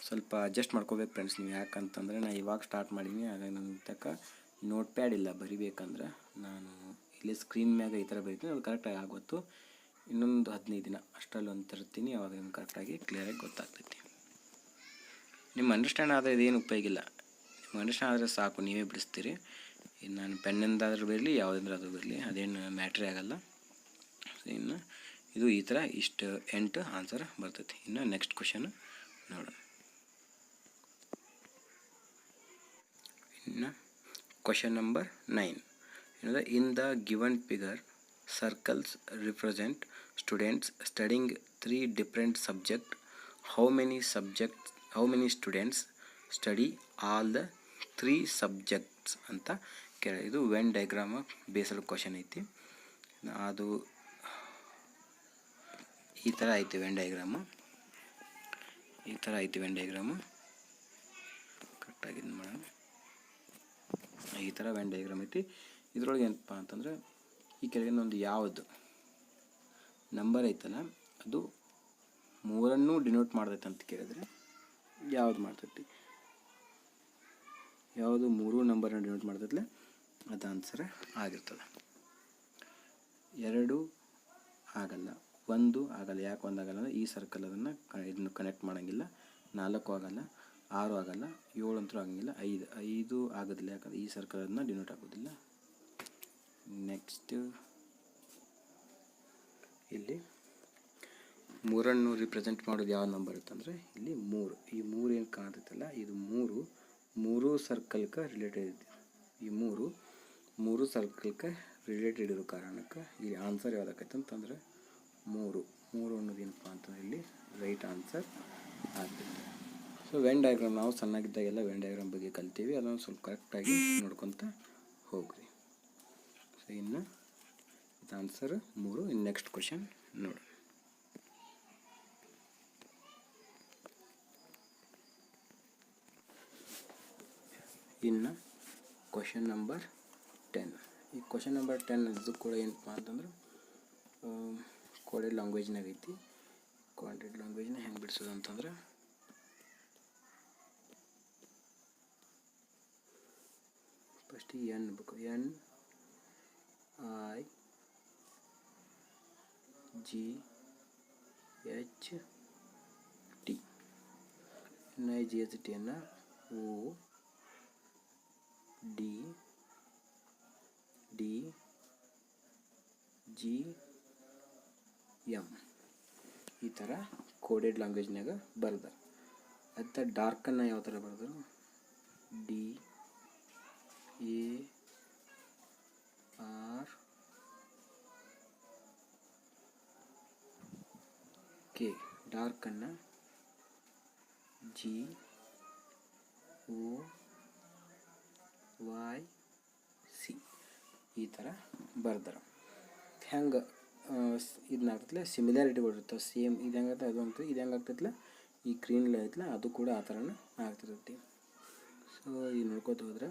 ಸ್ವಲ್ಪ ಅಡ್ಜಸ್ಟ್ ಮಾಡ್ಕೋಬೇಕು ಫ್ರೆಂಡ್ಸ್ ನೀವು. ಯಾಕಂತಂದರೆ ನಾನು ಇವಾಗ ಸ್ಟಾರ್ಟ್ ಮಾಡೀನಿ, ಹಾಗಾಗಿ ನನ್ನ ತಕ್ಕ ನೋಟ್ ಪ್ಯಾಡ್ ಇಲ್ಲ ಬರಿಬೇಕಂದ್ರೆ. ನಾನು ಇಲ್ಲಿ ಸ್ಕ್ರೀನ್ ಮ್ಯಾಗ ಈ ಥರ ಬರೀತೀನಿ, ಅದು ಕರೆಕ್ಟಾಗಿ ಆಗೋತ್ತು. ಇನ್ನೊಂದು 15 ದಿನ ಅಷ್ಟರಲ್ಲಿ ಒಂದು ತರ್ತೀನಿ, ಅವಾಗ ನಿಮ್ಗೆ ಕರೆಕ್ಟಾಗಿ ಕ್ಲಿಯರಾಗಿ ಗೊತ್ತಾಗ್ತೈತಿ. ನಿಮ್ಮ ಅಂಡರ್ಸ್ಟ್ಯಾಂಡ್ ಆದರೆ ಇದೇನು ಉಪಯೋಗ ಇಲ್ಲ. ನಿಮ್ಗೆ ಅಂಡರ್ಸ್ಟ್ಯಾಂಡ್ ಆದರೆ ಸಾಕು, ನೀವೇ ಬಿಡಿಸ್ತೀರಿ. ಇನ್ನು ನಾನು ಪೆನ್ನಿಂದಾದ್ರೂ ಬರಲಿ ಯಾವುದಿಂದಾದ್ರೂ ಬರಲಿ ಅದೇನು ಮ್ಯಾಟ್ರೇ ಆಗಲ್ಲ. ಇನ್ನು ಇದು ಈ ಥರ ಇಷ್ಟು 8 ಆನ್ಸರ್ ಬರ್ತೈತಿ. ಇನ್ನು ನೆಕ್ಸ್ಟ್ ಕ್ವಶನ್ ನೋಡೋಣ. ಇನ್ನು ಕ್ವಶನ್ ನಂಬರ್ 9 ಏನಂದರೆ, ಇನ್ the given figure circles represent students studying 3 different subject. How many students study all the 3 subjects ಅಂತ ಕೇಳಿ. ಇದು ವೆನ್ ಡಯಾಗ್ರಾಮ್ ಬೇಸ್ಡ್ ಕ್ವಶನ್ ಐತಿ. ಅದು ಈ ಥರ ಐತಿ ವೆನ್ ಡಯಾಗ್ರಾಮು. ಕರೆಕ್ಟಾಗಿ ಇದು ಮಾಡೋಣ. ಈ ಥರ ವೆನ್ ಡಯಾಗ್ರಾಮ್ ಐತಿ. ಇದ್ರೊಳಗೆ ಏನಪ್ಪ ಅಂತಂದರೆ, ಈ ಕೆಳಗಿನ ಒಂದು ಯಾವುದು ನಂಬರ್ ಐತಲ್ಲ ಅದು 3 ಡಿನೋಟ್ ಮಾಡ್ತೈತೆ ಅಂತ ಕೇಳಿದ್ರೆ ಯಾವುದು ಮಾಡ್ತೈತಿ, ಯಾವುದು 3 ನಂಬರನ್ನು ಡಿನೋಟ್ ಮಾಡ್ತೈತಲ್ಲ ಅದು ಆನ್ಸರ್ ಆಗಿರ್ತದೆ. 2 ಆಗಲ್ಲ, 1 ಆಗಲ್ಲ. ಯಾಕೆ 1 ಆಗಲ್ಲ ಅಂದರೆ ಈ ಸರ್ಕಲ್ ಇದನ್ನು ಕನೆಕ್ಟ್ ಮಾಡೋಂಗಿಲ್ಲ. 4 ಆಗಲ್ಲ, 6 ಆಗಲ್ಲ, 7 ಅಂತೂ ಆಗಂಗಿಲ್ಲ. 5 ಆಗೋದಿಲ್ಲ, ಯಾಕಂದರೆ ಈ ಸರ್ಕಲ್ ಅದನ್ನ ಡಿನೋಟ್ ಆಗೋದಿಲ್ಲ. ನೆಕ್ಸ್ಟ್ ಇಲ್ಲಿ 3 ರಿಪ್ರೆಸೆಂಟ್ ಮಾಡೋದು ಯಾವ ನಂಬರ್ ಇತ್ತಂದರೆ ಇಲ್ಲಿ 3. ಈ 3 ಏನು ಕಾಣ್ತೈತಲ್ಲ ಇದು 3 ಸರ್ಕಲ್ಗೆ ರಿಲೇಟೆಡ್ ಇದೆ. ಈ 3 ಸರ್ಕಲ್ಗೆ ರಿಲೇಟೆಡ್ ಇರೋ ಕಾರಣಕ್ಕೆ ಈ ಆನ್ಸರ್ ಯಾವುದಾಕೈತೆ ಅಂತಂದರೆ 3 ಅನ್ನೋದು ಏನಪ್ಪ ಅಂತಂದರೆ ಇಲ್ಲಿ ರೈಟ್ ಆನ್ಸರ್ ಆಗ್ತೈತಿ. ಸೊ ವೆನ್ ಡಯಾಗ್ರಾಮ್ ನಾವು ಸಣ್ಣಗಿದ್ದಾಗೆಲ್ಲ ವೆನ್ ಡಯಾಗ್ರಾಮ್ ಬಗ್ಗೆ ಕಲ್ತೀವಿ, ಅದನ್ನು ಸ್ವಲ್ಪ ಕರೆಕ್ಟಾಗಿ ನೋಡ್ಕೊತ ಹೋಗ್ರಿ. ಸೊ ಇನ್ನು ಇದು ಆನ್ಸರ್ 3. ಇನ್ನು ನೆಕ್ಸ್ಟ್ ಕ್ವಶನ್ ನೋಡಿ. ಇನ್ನು ಕ್ವಶನ್ ನಂಬರ್ 10. ಈ ಕ್ವಶನ್ ನಂಬರ್ 10 ಇದು ಕೂಡ ಏನಪ್ಪ ಅಂತಂದ್ರೆ ಕೋಡೆಡ್ ಲ್ಯಾಂಗ್ವೇಜ್ನಾಗ ಐತಿ. ಕೋಡೆಡ್ ಲ್ಯಾಂಗ್ವೇಜ್ನ ಹೆಂಗೆ ಬಿಡಿಸೋದು ಅಂತಂದ್ರೆ ಫಸ್ಟ್ ಎನ್ ಬೇಕು, NIGHT NIGHTಯನ್ನು ODDGM ಈ ಥರ ಕೋಡೆಡ್ ಲ್ಯಾಂಗ್ವೇಜ್ನಾಗ ಬರ್ದ. ಮತ್ತು ಡಾರ್ಕನ್ನು ಯಾವ ಥರ ಬರ್ದರು, DARK, ಡಾರ್ಕನ್ನು GOYC ಈ ಥರ ಬರ್ದಾರ. ಹೆಂಗೆ ಇದನ್ನಾಗ್ತಲ್ಲ ಸಿಮಿಲಾರಿಟಿ ಬರುತ್ತೆ, ಸೇಮ್ ಇದು ಹೆಂಗಾಗ್ತದೆ ಅದು ಆಗ್ತದೆ, ಇದು ಹೆಂಗಾಗ್ತೈತಲ್ಲ ಈ ಗ್ರೀನ್ ಐತಲ್ಲ ಅದು ಕೂಡ ಆ ಥರನೇ ಆಗ್ತಿರುತ್ತೆ. ಸೊ ಈಗ ನೋಡ್ಕೋತ ಹೋದ್ರೆ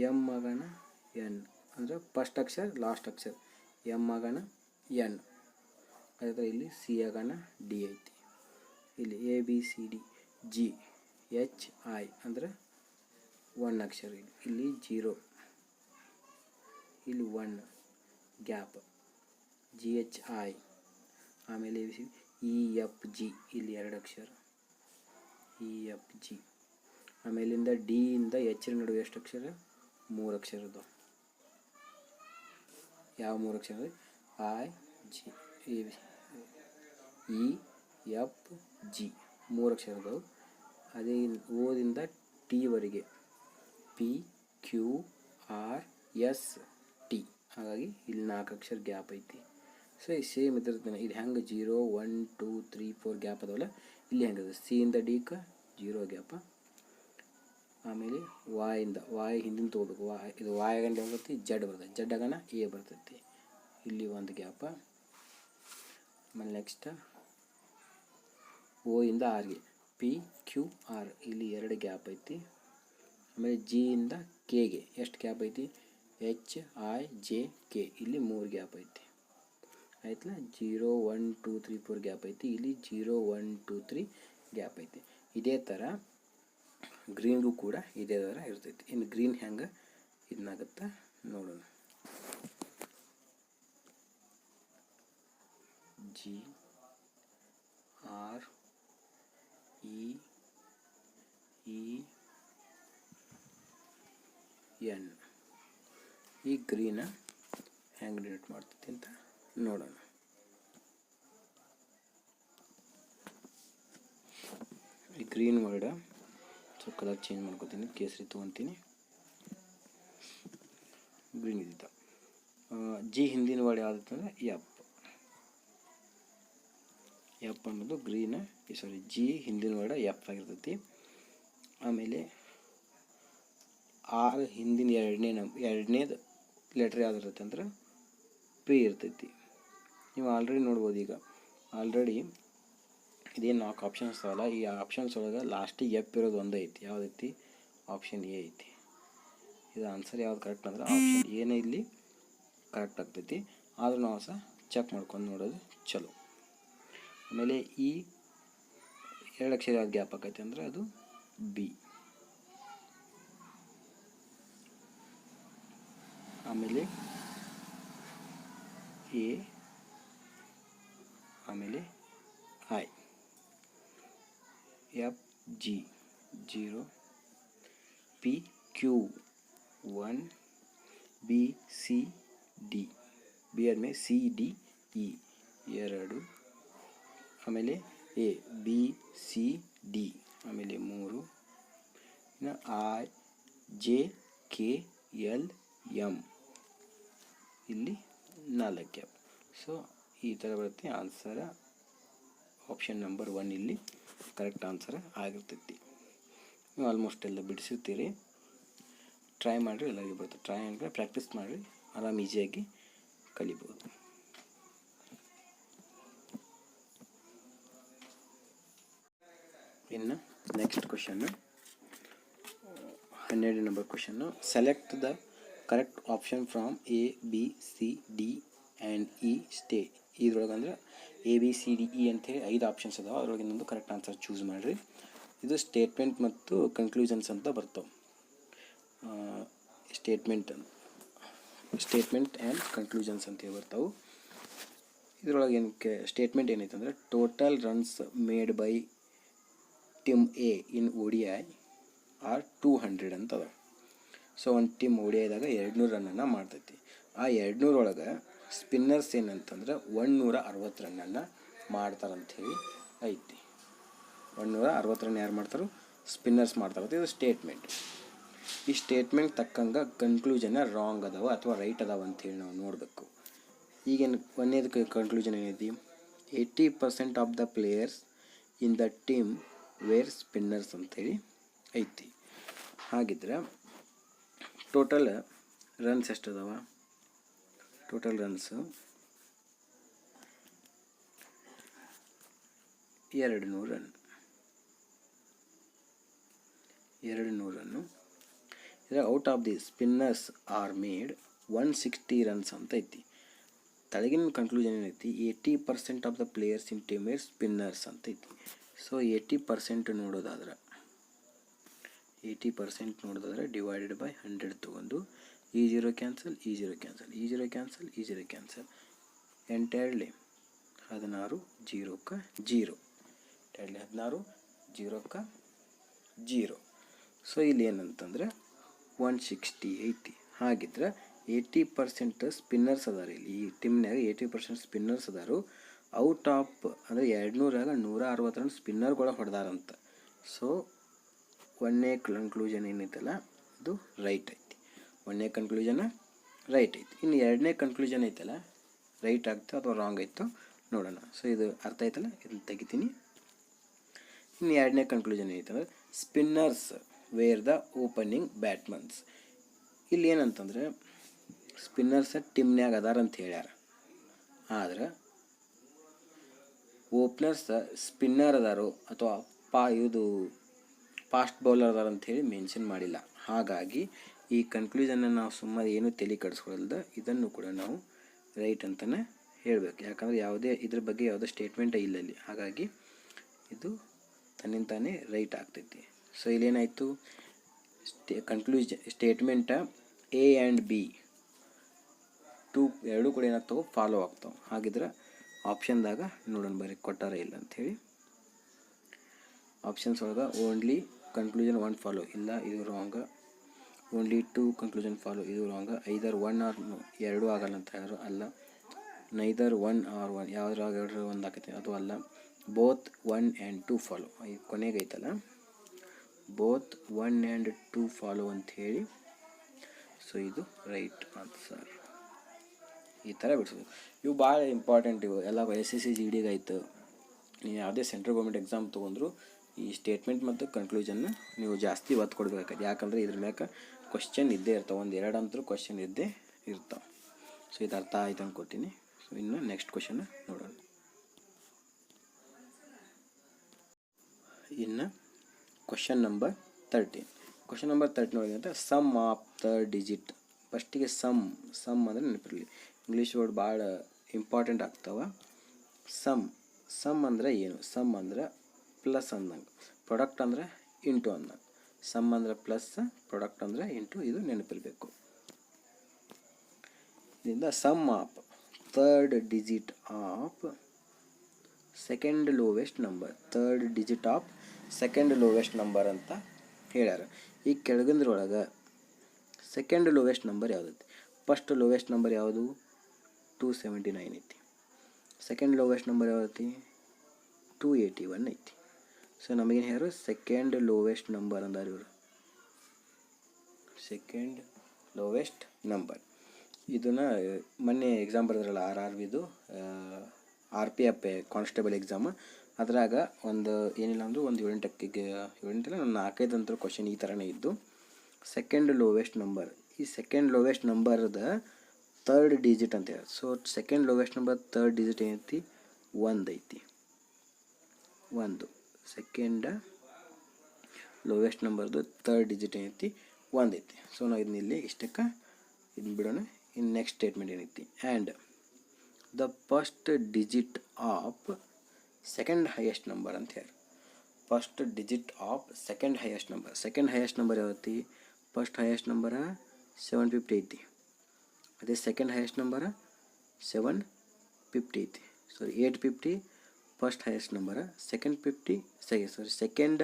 ಎಮ್ ಆಗೋಣ ಎನ್ ಅಂದರೆ ಫಸ್ಟ್ ಅಕ್ಷರ ಲಾಸ್ಟ್ ಅಕ್ಷರ, ಎಮ್ ಆಗೋಣ ಎನ್, ಅದೇ ಇಲ್ಲಿ ಸಿ ಆಗೋಣ ಡಿ ಐತಿ, ಇಲ್ಲಿ ABCD GHI ಅಂದರೆ 1 ಅಕ್ಷರ, ಇಲ್ಲಿ 0, ಇಲ್ಲಿ 1 ಗ್ಯಾಪ್, GHI, ಆಮೇಲೆ EFG ಇಲ್ಲಿ 2 ಅಕ್ಷರ, EFG, ಆಮೇಲಿಂದ ಡಿ ಇಂದ ಎಚ್ ನಡುವೆ ಎಷ್ಟು ಅಕ್ಷರ, 3 ಅಕ್ಷರದ್ದು. ಯಾವ 3 ಅಕ್ಷರ, IGEFG 3 ಅಕ್ಷರದವು. ಅದೇ ಓದಿಂದ ಟಿ ವರೆಗೆ PQRST, ಹಾಗಾಗಿ ಇಲ್ಲಿ 4 ಅಕ್ಷರ ಗ್ಯಾಪ್ ಐತಿ. ಸೊ ಈ ಸೇಮ್ ಇದ್ರದ್ದು ಇದು ಹೆಂಗೆ 0 1 2 3 4 ಗ್ಯಾಪ್ ಅದಾವಲ್ಲ, ಇಲ್ಲಿ ಹೆಂಗದ ಸಿ ಇಂದ ಡಿಗೆ 0 ಗ್ಯಾಪ, ಆಮೇಲೆ ವಾಯ್ ಹಿಂದಿನ ತೊಗೋಬೇಕು, ಇದು ವಾಯ್ ಆಗಂಡು ಬರ್ತೈತಿ, ಜಡ್ ಬರ್ತೈತಿ, ಜಡ್ ಆಗೋಣ ಎ ಬರ್ತೈತಿ, ಇಲ್ಲಿ 1 ಗ್ಯಾಪ. ಆಮೇಲೆ ನೆಕ್ಸ್ಟ್ ಓ ಇಂದ ಆರ್ಗೆ PQR ಇಲ್ಲಿ 2 ಗ್ಯಾಪ್ ಐತಿ. ಆಮೇಲೆ ಜಿ ಇಂದ ಕೆಗೆ ಎಷ್ಟು ಗ್ಯಾಪ್ ಐತಿ, HIJK ಇಲ್ಲಿ 3 ಗ್ಯಾಪ್ ಐತಿ. ಆಯ್ತಲ್ಲ, 0 1 2 3 4 ಗ್ಯಾಪ್ ಐತಿ, ಇಲ್ಲಿ 0 1 2 3 ಗ್ಯಾಪ್ ಐತಿ. ಇದೇ ಥರ ಗ್ರೀನ್ಗೂ ಕೂಡ ಇದೇ ಥರ ಇರ್ತೈತಿ. ಇನ್ನು ಗ್ರೀನ್ ಹೆಂಗೆ ಇದನ್ನಾಗುತ್ತಾ ನೋಡೋಣ. GREEN ಈ ಗ್ರೀನ ಹೆಂಗೆ ಡಿನೋಟ್ ಮಾಡ್ತೈತಿ ಅಂತ ನೋಡೋಣ. ಈ green word so colour change ಮಾಡ್ಕೊತೀನಿ, ಕೇಸರಿ ತೊಗೊತೀನಿ, ಗ್ರೀನ್ ಇದ್ದಿದ್ದ. ಜಿ ಹಿಂದಿನ ವರ್ಡ್ ಯಾವ್ದು ಅಂದರೆ ಎಫ್ ಅನ್ನೋದು ಗ್ರೀನ್, ಜಿ ಹಿಂದಿನ ವರ್ಡ್ ಎಫ್ ಆಗಿರ್ತೈತಿ. ಆಮೇಲೆ ಆರ್ ಹಿಂದಿನ ಎರಡನೇದು ಲೆಟ್ರ್ ಯಾವ್ದು ಇರ್ತೈತೆ ಅಂದ್ರೆ ಪಿ ಇರ್ತೈತಿ. ನೀವು ಆಲ್ರೆಡಿ ನೋಡ್ಬೋದು, ಈಗ ಆಲ್ರೆಡಿ ಇದೇನು 4 ಆಪ್ಷನ್ಸ್ ಅಲ್ಲ, ಈ ಆಪ್ಷನ್ಸ್ ಒಳಗೆ ಲಾಸ್ಟಿಗೆ ಎಫ್ ಇರೋದು ಒಂದೇ ಐತಿ. ಯಾವುದೈತಿ, ಆಪ್ಷನ್ ಎ ಐತಿ. ಇದು ಆನ್ಸರ್ ಯಾವ್ದು ಕರೆಕ್ಟ್ ಅಂದ್ರೆ ಆಪ್ಷನ್ ಏನೇ ಇಲ್ಲಿ ಕರೆಕ್ಟ್ ಆಗ್ತೈತಿ. ಆದರೂ ನಾವು ಸಹ ಚೆಕ್ ಮಾಡ್ಕೊಂಡು ನೋಡೋದು ಚಲೋ. ಆಮೇಲೆ ಈ 2 ಅಕ್ಷರ ಯಾವ್ದು ಗ್ಯಾಪ್ ಆಕೈತಿ ಅಂದರೆ ಅದು ಬಿ. ಆಮೇಲೆ ಎ, ಆಮೇಲೆ I, FG 0, PQ 1, BCD, B ಆದಮೇಲೆ CD E 2, ಆಮೇಲೆ ABCD ಆಮೇಲೆ 3, ಇನ್ನು IJKLM ಇಲ್ಲಿ 4 ಗ್ಯಾಪ್. ಸೊ ಈ ಥರ ಬರುತ್ತೆ ಆನ್ಸರ್. ಆಪ್ಷನ್ ನಂಬರ್ 1 ಇಲ್ಲಿ ಕರೆಕ್ಟ್ ಆನ್ಸರ್ ಆಗಿರ್ತೈತಿ. ನೀವು ಆಲ್ಮೋಸ್ಟ್ ಎಲ್ಲ ಬಿಡಿಸಿರ್ತೀರಿ, ಟ್ರೈ ಮಾಡಿರಿ, ಎಲ್ಲರಿಗೂ ಬರುತ್ತೆ. ಟ್ರೈ ಅಂದರೆ ಪ್ರಾಕ್ಟೀಸ್ ಮಾಡಿರಿ, ಆರಾಮ್ ಈಸಿಯಾಗಿ ಕಲಿಬೋದು. ಇನ್ನು next question 12 number question. Select the correct option from A B C D and E stay. ಇದ್ರೊಳಗೆ ಅಂದ್ರೆ ABCDE ಅಂಥೇಳಿ 5 ಆಪ್ಷನ್ಸ್ ಅದಾವೆ, ಅದ್ರೊಳಗೆ ಇನ್ನೊಂದು ಕರೆಕ್ಟ್ ಆನ್ಸರ್ ಚೂಸ್ ಮಾಡಿರಿ. ಇದು ಸ್ಟೇಟ್ಮೆಂಟ್ ಮತ್ತು ಕನ್ಕ್ಲೂಷನ್ಸ್ ಅಂತ ಬರ್ತವೆ. ಸ್ಟೇಟ್ಮೆಂಟ್ ಆ್ಯಂಡ್ ಕನ್ಕ್ಲೂಷನ್ಸ್ ಅಂತ ಬರ್ತಾವೆ. ಇದ್ರೊಳಗೆ ಏನಕ್ಕೆ ಸ್ಟೇಟ್ಮೆಂಟ್ ಏನೈತೆ ಅಂದರೆ total runs made by team A in ODI are 200 ಅಂತದ. ಸೊ ಒಂದು ಟೀಮ್ ODIದಾಗ 200 ರನ್ನನ್ನು ಮಾಡ್ತೈತಿ. ಆ 200 ಒಳಗೆ ಸ್ಪಿನ್ನರ್ಸ್ ಏನಂತಂದ್ರೆ 160 ರನ್ನನ್ನು ಮಾಡ್ತಾರಂಥೇಳಿ ಐತಿ. 160 ರನ್ ಯಾರು ಮಾಡ್ತಾರೋ ಸ್ಪಿನ್ನರ್ಸ್ ಮಾಡ್ತಾರೆ. ಇದು ಸ್ಟೇಟ್ಮೆಂಟ್. ಈ ಸ್ಟೇಟ್ಮೆಂಟ್ ತಕ್ಕಂಗೆ ಕನ್ಕ್ಲೂಷನ್ ರಾಂಗ್ ಅದಾವ ಅಥವಾ ರೈಟ್ ಅದಾವ ಅಂಥೇಳಿ ನಾವು ನೋಡಬೇಕು. ಈಗೇನು ಒಂದೇದಕ್ಕೆ ಕನ್ಕ್ಲೂಷನ್ ಏನೈತಿ, 80% of the players in the team were spinners ಅಂಥೇಳಿ ಐತಿ. ಹಾಗಿದ್ರೆ ಟೋಟಲ್ ರನ್ಸ್ ಎಷ್ಟು ಅದಾವ? ಟೋಟಲ್ ರನ್ಸು 200 ರನ್. 200 ರನ್ನು. ಇದರ out of the spinners are made 160 runs ಅಂತ ಐತಿ. ತಳಗಿನ ಕನ್ಕ್ಲೂಷನ್ ಏನೈತಿ, 80% of the players in team were spinners ಅಂತ ಐತಿ. ಸೊ 80% ನೋಡೋದಾದ್ರೆ 80% ಡಿವೈಡೆಡ್ ಬೈ 100 ತೊಗೊಂಡು ಈ 0 ಕ್ಯಾನ್ಸಲ್, ಈ 0 ಕ್ಯಾನ್ಸಲ್, ಈ 0 ಕ್ಯಾನ್ಸಲ್, ಈ 0 ಕ್ಯಾನ್ಸಲ್, 8 2 16, 0ಕ್ಕೆ 0, 2 16, 0ಕ್ಕೆ 0. ಸೊ ಇಲ್ಲಿ ಏನಂತಂದ್ರೆ 160 ಐತಿ. ಹಾಗಿದ್ರೆ 80% ಸ್ಪಿನ್ನರ್ಸ್ ಅದಾರ. ಇಲ್ಲಿ ಈ ಟೀಮ್ನಾಗ 80% ಸ್ಪಿನ್ನರ್ಸ್ ಅದಾರು. ಔಟ್ ಆಫ್ ಅಂದರೆ 200ರಾಗ 160 ರನ್ ಸ್ಪಿನ್ನರ್ಗಳ ಹೊಡೆದಾರಂತ. ಸೊ ಒಂದನೇ ಕನ್ಕ್ಲೂಷನ್ ಏನೈತಲ್ಲ ಇದು ರೈಟ್ ಐತಿ. ಒಂದನೇ ಕನ್ಕ್ಲೂಷನ್ ರೈಟ್ ಐತಿ. ಇನ್ನು ಎರಡನೇ ಕನ್ಕ್ಲೂಷನ್ ಐತಲ್ಲ ರೈಟ್ ಆಗ್ತದೆ ಅಥವಾ ರಾಂಗ್ ಆಯಿತು ನೋಡೋಣ. ಸೊ ಇದು ಅರ್ಥ ಆಯ್ತಲ್ಲ, ಇದನ್ನು ತೆಗಿತೀನಿ. ಇನ್ನು ಎರಡನೇ ಕನ್ಕ್ಲೂಷನ್ ಐತಂದ್ರೆ spinners were the opening batsmen. ಇಲ್ಲಿ ಏನಂತಂದರೆ ಸ್ಪಿನ್ನರ್ಸ್ ಟೀಮ್ನ್ಯಾಗ ಅದಾರ ಅಂತ ಹೇಳ್ಯಾರ, ಆದ್ರೆ ಓಪನರ್ಸ್ ಸ್ಪಿನ್ನರ್ ಅದಾರೋ ಅಥವಾ ಇದು ಫಾಸ್ಟ್ ಬೌಲರ್ ಅದಾರ ಅಂಥೇಳಿ ಮೆನ್ಷನ್ ಮಾಡಿಲ್ಲ. ಹಾಗಾಗಿ ಈ ಕನ್ಕ್ಲೂಷನ್ನ ನಾವು ಸುಮ್ಮನೆ ಏನೂ ತಲೆ ಕೆಡಿಸ್ಕೊಳ್ಳಲ್ದ ಇದನ್ನು ಕೂಡ ನಾವು ರೈಟ್ ಅಂತಲೇ ಹೇಳಬೇಕು. ಯಾಕಂದರೆ ಯಾವುದೇ ಇದ್ರ ಬಗ್ಗೆ ಯಾವುದೇ ಸ್ಟೇಟ್ಮೆಂಟೇ ಇಲ್ಲ ಇಲ್ಲಿ. ಹಾಗಾಗಿ ಇದು ತನ್ನಿಂತಾನೇ ರೈಟ್ ಆಗ್ತೈತಿ. ಸೊ ಇಲ್ಲೇನಾಯಿತು, ಸ್ಟೇಟ್ಮೆಂಟ A ಆ್ಯಂಡ್ B ಎರಡೂ ಕೂಡ ಏನಾಗ್ತಾವೆ, ಫಾಲೋ ಆಗ್ತಾವೆ. ಹಾಗಿದ್ರೆ ಆಪ್ಷನ್ದಾಗ ನೋಡೋಣ ಬರೀ ಕೊಟ್ಟಾರ ಇಲ್ಲ ಅಂಥೇಳಿ. ಆಪ್ಷನ್ಸ್ ಒಳಗೆ ಓನ್ಲಿ ಕನ್ಕ್ಲೂಷನ್ 1 ಫಾಲೋ ಇಲ್ಲ, ಇದು ರಾಂಗ. ಓನ್ಲಿ 2 ಕನ್ಕ್ಲೂಷನ್ ಫಾಲೋ, ಇದು ರಾಂಗ. ಐದರ್ 1 ಆರ್ 2 ಆಗಲ್ಲ ಅಂತ ಯಾರು ಅಲ್ಲ. ನೈದರ್ 1 ಆರ್ 1 ಯಾವ್ದ್ರಾಗ 2 1 ಆಕೈತಿ ಅದು ಅಲ್ಲ. ಬೋತ್ 1 ಆ್ಯಂಡ್ 2 ಫಾಲೋ, ಈ ಕೊನೆಗೆ ಐತಲ್ಲ ಬೋತ್ 1 ಆ್ಯಂಡ್ 2 ಫಾಲೋ ಅಂಥೇಳಿ. ಸೊ ಇದು ರೈಟ್ ಆನ್ಸರ್. ಈ ಥರ ಬಿಡಿಸ್ಬೇಕು. ಇವು ಭಾಳ ಇಂಪಾರ್ಟೆಂಟ್. ಇವು ಎಲ್ಲ SSC GD ಆಯಿತು, ನೀವು ಯಾವುದೇ ಸೆಂಟ್ರಲ್ ಗೌರ್ಮೆಂಟ್ ಎಕ್ಸಾಮ್ ತೊಗೊಂಡ್ರು ಈ ಸ್ಟೇಟ್ಮೆಂಟ್ ಮತ್ತು ಕನ್ಕ್ಲೂಷನ್ನ ನೀವು ಜಾಸ್ತಿ ಒತ್ತು ಕೊಡಬೇಕಾಗ್ತದೆ. ಯಾಕಂದರೆ ಇದ್ರ ಮ್ಯಾಗ ಕ್ವಶನ್ ಇದ್ದೇ ಇರ್ತಾವೆ, 1-2 ಅಂತರೂ ಕ್ವಶನ್ ಇದ್ದೇ ಇರ್ತಾವೆ. ಸೊ ಇದು ಅರ್ಥ ಆಯ್ತು ಅಂದ್ಕೊತೀನಿ. ಸೊ ಇನ್ನು ನೆಕ್ಸ್ಟ್ ಕ್ವಶನ್ ನೋಡೋಣ. ಇನ್ನು ಕ್ವಶನ್ ನಂಬರ್ 13. ಕ್ವಶನ್ ನಂಬರ್ 13 ಒಳಗೆ ಅಂತ ಸಮ್ ಆಫ್ ದ ಡಿಜಿಟ್. ಫಸ್ಟಿಗೆ ಸಮ್ ಅಂದರೆ ನೆನಪಿರಲಿ, ಇಂಗ್ಲೀಷ್ ವರ್ಡ್ ಭಾಳ ಇಂಪಾರ್ಟೆಂಟ್ ಆಗ್ತಾವೆ. ಸಮ್ ಅಂದರೆ ಏನು? ಸಮ್ ಅಂದರೆ ಪ್ಲಸ್ ಅಂದಂಗೆ, ಪ್ರಾಡಕ್ಟ್ ಅಂದರೆ ಇಂಟು ಅಂದಂಗೆ. ಸಮ್ ಅಂದರೆ ಪ್ಲಸ್, ಪ್ರಾಡಕ್ಟ್ ಅಂದರೆ ಇಂಟು, ಇದು ನೆನಪಿರಬೇಕು. ಇದರಿಂದ sum of third digit of second lowest number, third digit of second lowest number ಅಂತ ಹೇಳ್ಯಾರ. ಈ ಕೆಳಗಿಂದ್ರೊಳಗೆ ಸೆಕೆಂಡ್ ಲೋವೆಸ್ಟ್ ನಂಬರ್ ಯಾವುದೈತಿ? ಫಸ್ಟ್ ಲೋವೆಸ್ಟ್ ನಂಬರ್ ಯಾವುದು? 279 ಐತಿ. Second lowest number ಯಾವೈತಿ? 281 ಐತಿ. ಸೊ ನಮಗೇನು ಹೇಳ್ಯಾರು? ಸೆಕೆಂಡ್ ಲೋವೆಸ್ಟ್ ನಂಬರ್ ಅಂದಾರ ಇವರು. ಸೆಕೆಂಡ್ ಲೋವೆಸ್ಟ್ ನಂಬರ್ ಇದನ್ನು ಮೊನ್ನೆ ಎಕ್ಸಾಮ್ ಬರೆದ್ರಲ್ಲ RRBದು RPF ಕಾನ್ಸ್ಟೇಬಲ್ ಎಕ್ಸಾಮ್, ಅದ್ರಾಗ ಒಂದು ಏನಿಲ್ಲ ಅಂದರೂ ಒಂದು 7-8 ಒಂದು 4-5 ಅಂತ ಕ್ವಶನ್ ಈ ಥರನೇ ಇದ್ದು. ಸೆಕೆಂಡ್ ಲೋವೆಸ್ಟ್ ನಂಬರ್, ಈ ಸೆಕೆಂಡ್ ಲೋವೆಸ್ಟ್ ನಂಬರ್ದ ಥರ್ಡ್ ಡಿಜಿಟ್ ಅಂತ ಹೇಳಿ. So second lowest number third digit ಏನೈತಿ, 1 ಐತಿ. 1 ಸೆಕೆಂಡ್ ಲೋವೆಸ್ಟ್ ನಂಬರ್ದು ಥರ್ಡ್ ಡಿಜಿಟ್ ಏನೈತಿ, 1 ಐತಿ. ಸೊ ನಾವು ಇದನ್ನ ಇಲ್ಲಿ ಇಷ್ಟಕ್ಕೆ ಇದನ್ನ ಬಿಡೋಣ. ಇನ್ನು ನೆಕ್ಸ್ಟ್ ಸ್ಟೇಟ್ಮೆಂಟ್ ಏನೈತಿ, and the first digit of second highest number ಅಂತ ಹೇಳಿ. First digit of second highest number. Second highest number ಯಾವತ್ತಿ, ಫಸ್ಟ್ ಹೈಯೆಸ್ಟ್ ನಂಬರ 750 ಐತಿ. ಅದೇ ಸೆಕೆಂಡ್ ಹೈಯೆಸ್ಟ್ ನಂಬರ 750 ಐತಿ. Sorry 850 first highest number, second